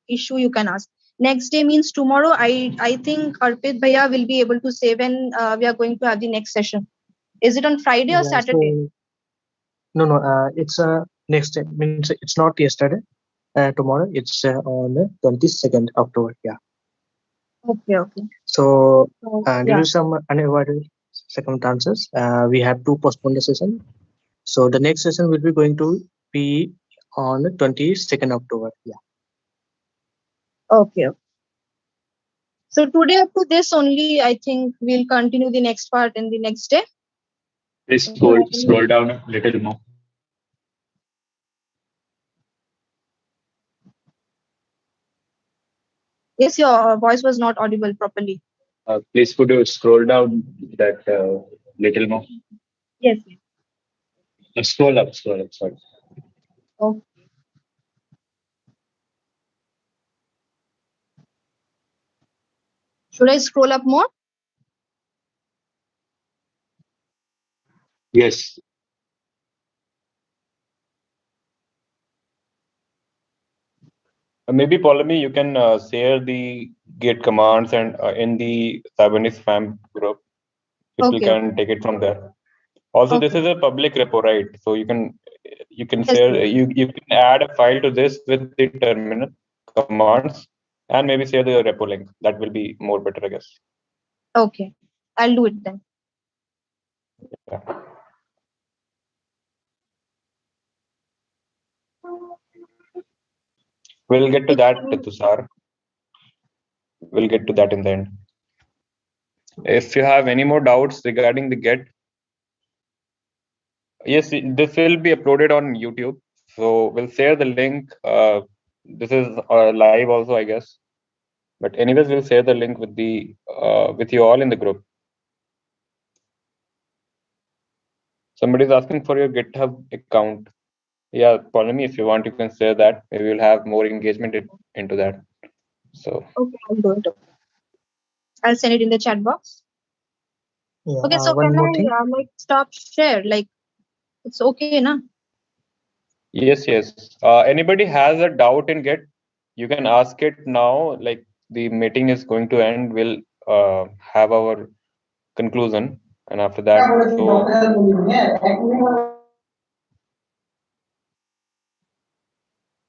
issue, you can ask. Next day means tomorrow. I think Arpit Bhaiya will be able to say when we are going to have the next session. Is it on Friday or Saturday? So, no, it's next day. Means it's not yesterday. Tomorrow it's on the 22nd October. Yeah. Okay. So Yeah. due to some unavoidable circumstances, we have to postpone the session. So the next session will be going to be on the 22nd October. Yeah. Okay. So today up to this only, I think we'll continue the next part in the next day. Please scroll down a little more. Yes, your voice was not audible properly. Please could you scroll down that little more? Yes. Scroll up, sorry. Okay. Should I scroll up more? Yes. Maybe Polemy, you can share the Git commands and in the Cybernix fam group. People can take it from there. Also, this is a public repo, right? So you can share you can add a file to this with the terminal commands and maybe share the repo link. That will be more better, I guess. Okay, I'll do it then. Yeah. We'll get to that, Tushar. We'll get to that in the end. If you have any more doubts regarding the Git, yes, this will be uploaded on YouTube. So we'll share the link. This is live also, I guess. But anyways, we'll share the link with the with you all in the group. Somebody's asking for your GitHub account. Yeah, Polemy, if you want, you can share that. Maybe we'll have more engagement into that. So okay, I'll do it. I'll send it in the chat box. Yeah, okay, so one can more I thing. stop share? Like it's okay, na? yes. Anybody has a doubt in Git, you can ask it now. Like the meeting is going to end, we'll have our conclusion, and after that,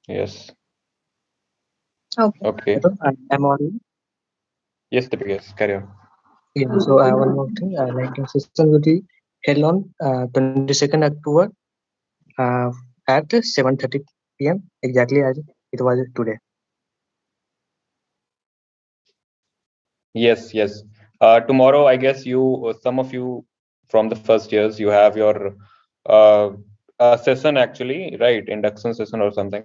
yes. Okay. I'm on. Yes, Deepak, carry on. Yeah, so one more thing. Like the session will be held on 22nd October at 7:30 p.m. exactly as it was today. Yes. Tomorrow, I guess some of you from the first years, you have your session actually, right? Induction session or something.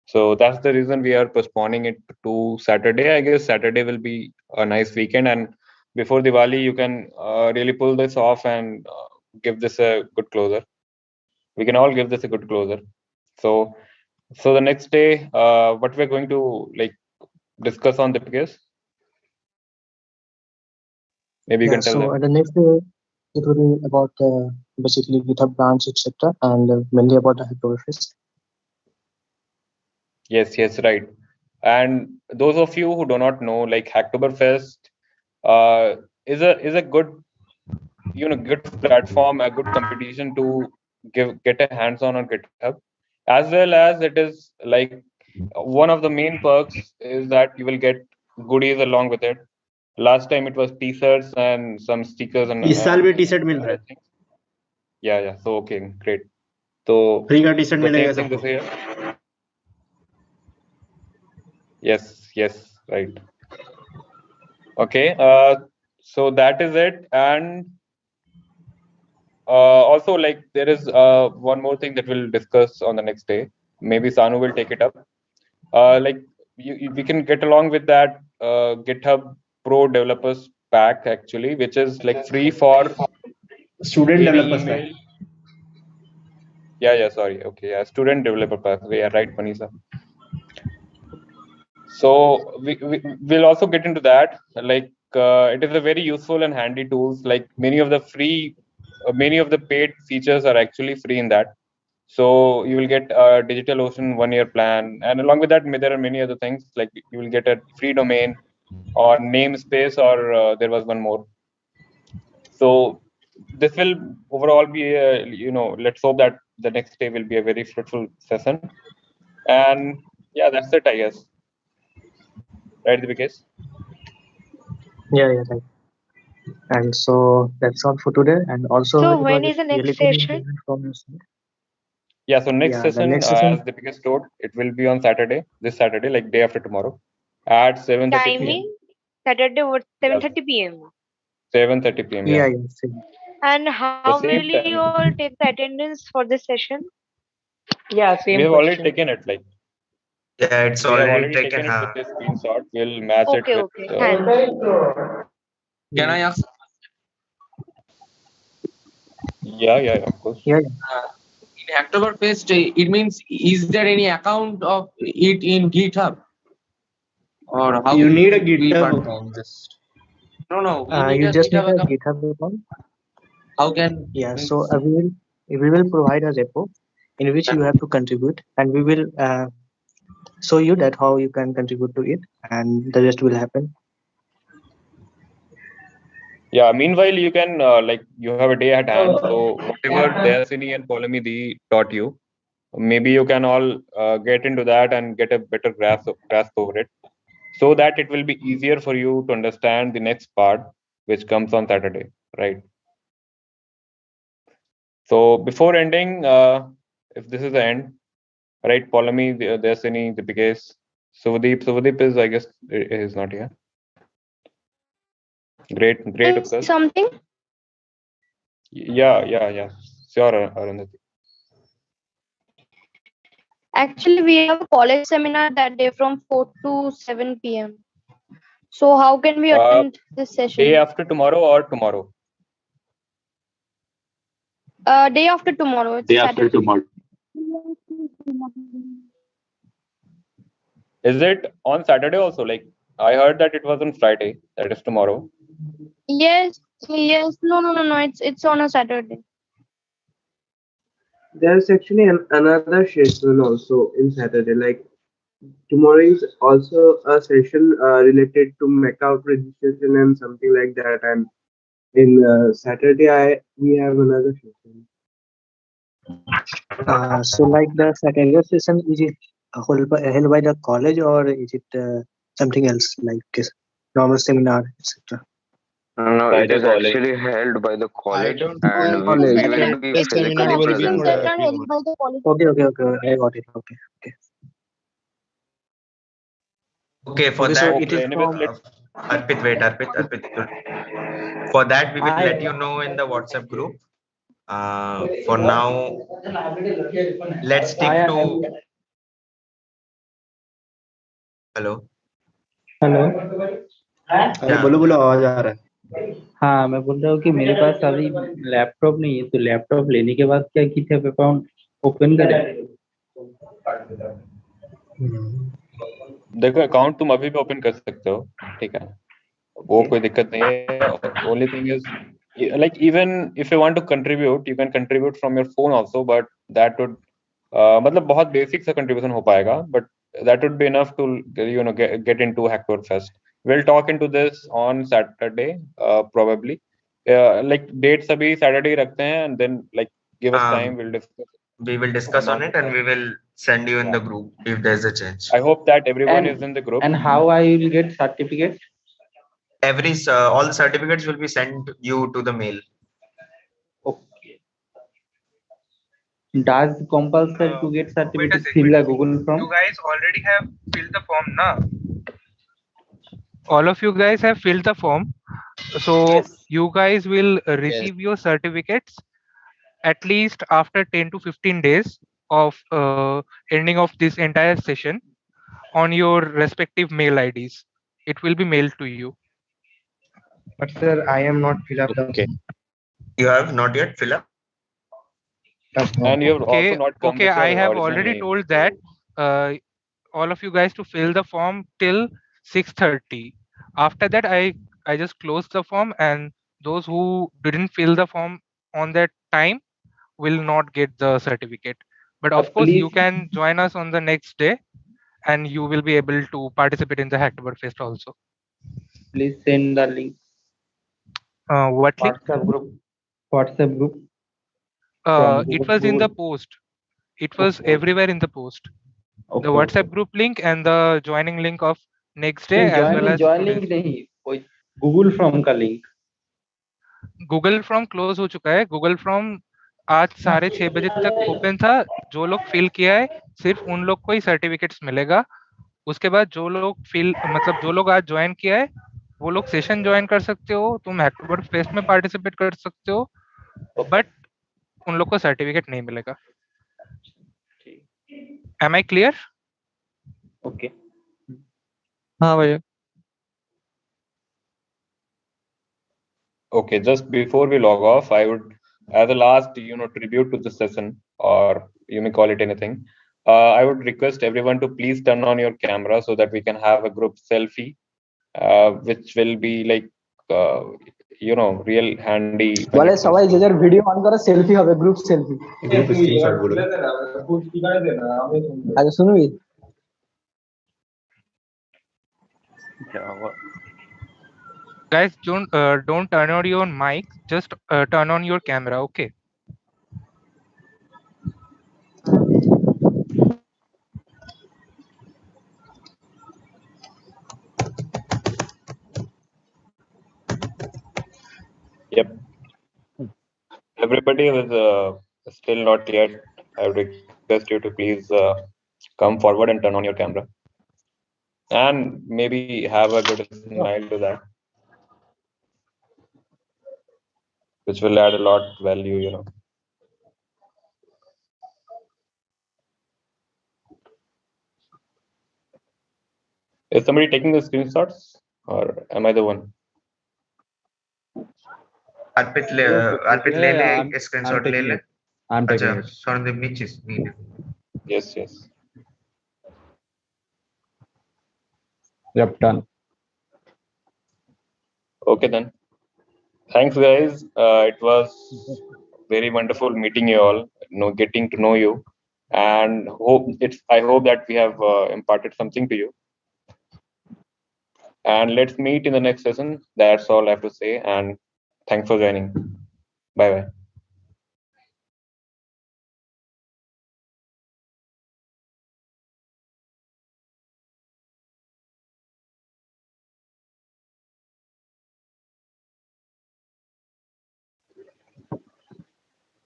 So that's the reason we are postponing it to Saturday. I guess Saturday will be a nice weekend, and before Diwali, you can really pull this off and give this a good closer. We can all give this a good closer. So the next day, what we're going to discuss on the case. Maybe you can tell them. So the next day it will be about basically GitHub branch, etc., and mainly about the Hacktoberfest. Yes, right. And those of you who do not know, like Hacktoberfest is a good good platform, a good competition to get a hands-on GitHub, as well as it is like one of the main perks is that you will get goodies along with it. Last time it was t-shirts and some stickers and इस साल भी T-shirt मिल रहा है. Yeah. So okay, great. So free का T-shirt the मिलेगा same thing सबको. this year. Yes, right. Okay. So that is it, and also like there is one more thing that we'll discuss on the next day. Maybe Sanu will take it up. Like we can get along with that GitHub Pro Developers Pack actually, which is like free for Student any developers email. pack. Yeah, sorry. Okay, yeah, student developer pack. Yeah, right, Manisa. So we'll also get into that. Like it is a very useful and handy tools. Like many of the paid features are actually free in that. So you will get a DigitalOcean 1-year plan, and along with that, there are many other things. Like you will get a free domain or namespace, or there was one more. So this will overall be let's hope that the next day will be a very fruitful session. And yeah, that's it, I guess. Right, Divikesh? Yeah, right. And so that's all for today. And also, So it when was is the next really good session? engagement from your side. Yeah, so next the session, next session, as Divikesh told, it will be on Saturday, this Saturday, like day after tomorrow, at 7:30 p.m. Timing? Saturday or 7:30 p.m. 7:30 p.m. yeah, Yeah. same. And The how will same you time. all take the attendance for this session? Yeah, We same have already question. taken it. Like Yeah, it's we have already already taken. taken it with this screenshot. We'll match it Okay, with. okay. Thanks. Can I ask? Yeah, of course. Yeah, In Hacktoberfest, it means is there any account of it in GitHub? Or how You need a we GitHub part- account just. No, we need you a just need GitHub a account. GitHub account. How can Yeah, means- so we will provide a repo in which you have to contribute, and we will show you that how you can contribute to it, and the rest will happen. Yeah. Meanwhile, you can like you have a day at hand. So whatever Dayasini and Polamidi taught you, maybe you can all get into that and get a better grasp over it, so that it will be easier for you to understand the next part, which comes on Saturday, right? So before ending, if this is the end, right? Polami, Dayasini, Deepikesh, Subhadeep is, I guess, is not here. Great, Utkarsh. Something? Yeah. Sure, Arundhati. Actually, we have a college seminar that day from 4 to 7 p.m. So how can we attend this session? Day after tomorrow or tomorrow? Day after tomorrow. It's Day after Saturday. tomorrow. Is it on Saturday also? Like I heard that it was on Friday. That is tomorrow. Yes. No. It's on a Saturday. There's actually another session also in Saturday. Like tomorrow is also a session related to Makeout registration and something like that. And in Saturday, we have another session. So like the Saturday session, is it held by the college, or is it something else like normal seminar, etc.? No, By it the is college. actually held by the college, don't and know. we College. will be That physically seminar will be present for there. everyone. Okay, I got it. Okay. Okay, for Okay, so that, it is Anyways, from. Arpit, wait, Arpit. For that, we will let you know in the WhatsApp group. For now, let's stick to. Hello. अरे बोलो आवाज आ रहा है. हाँ, मैं बोल रहा हूँ कि मेरे पास अभी लैपटॉप नहीं है, तो लैपटॉप लेने के बाद क्या GitHub अकाउंट ओपन करें? देखो अकाउंट तुम अभी भी ओपन कर सकते हो, ठीक है, वो कोई दिक्कत नहीं है. Only thing is like even if you want to contribute, you can contribute from your phone also, but that would मतलब बहुत basic सा contribution हो पाएगा, but that would be enough to get into Hacktoberfest. We'll talk into this on Saturday probably. Like dates अभी Saturday रखते हैं, and then like give us time, we'll discuss. We will discuss on it and we will send you in the group if there's a change. I hope that everyone is in the group. And how I will get certificate? All the certificates will be sent you to the mail. Okay. Does compulsory to get certificate fill a Google form? You guys already have filled the form, na? All of you guys have filled the form, so you guys will receive your certificates at least after 10 to 15 days of ending of this entire session on your respective mail IDs. It will be mailed to you. But sir, I am not filled up. Okay. You have not yet filled up? And you have also not come Okay, with your I have original already name. told that all of you guys to fill the form till 6:30. After that, I just closed the form, and those who didn't fill the form on that time will not get the certificate. But of course, you can join us on the next day, and you will be able to participate in the Hacktoberfest also. Please send the link. What link? WhatsApp group. WhatsApp group. It was in the post. It was everywhere in the post. The WhatsApp group link and the joining link of next day as well as joining नहीं, कोई Google Form का link. Google Form close हो चुका है. Google Form आज 6:30 बजे तक open था. जो लोग फिल किया है सिर्फ उन लोग को ही सर्टिफिकेट्स मिलेगा. उसके बाद जो लोग जो लोग आज ज्वाइन किया है वो लोग सेशन ज्वाइन कर सकते हो. तुम हैकटोबरफेस्ट में पार्टिसिपेट कर सकते हो, बट उन लोग को सर्टिफिकेट नहीं मिलेगा. Am I clear? Okay. हाँ भैया. Okay, just before we log off, I would, as a last, tribute to the session, or you may call it anything, I would request everyone to please turn on your camera so that we can have a group selfie, which will be like, real handy. বলে সবাই যে যার video on করে selfie হবে, group selfie. Group screenshot গুলো আচ্ছা শুনবি? Guys, don't turn on your mic, just turn on your camera, okay? Yep. Everybody who is still not yet, I would request you to please come forward and turn on your camera. And maybe have a good smile to that, which will add a lot of value, Is somebody taking the screenshots, or am I the one? Arpit ले ले screenshot ले ले. I'm taking अच्छा, it. Swarndeep नीचे. Yes. Yep, done. Okay then. Thanks, guys. It was very wonderful meeting you all, getting to know you, and I hope that we have imparted something to you. And let's meet in the next session. That's all I have to say. And thanks for joining. Bye bye.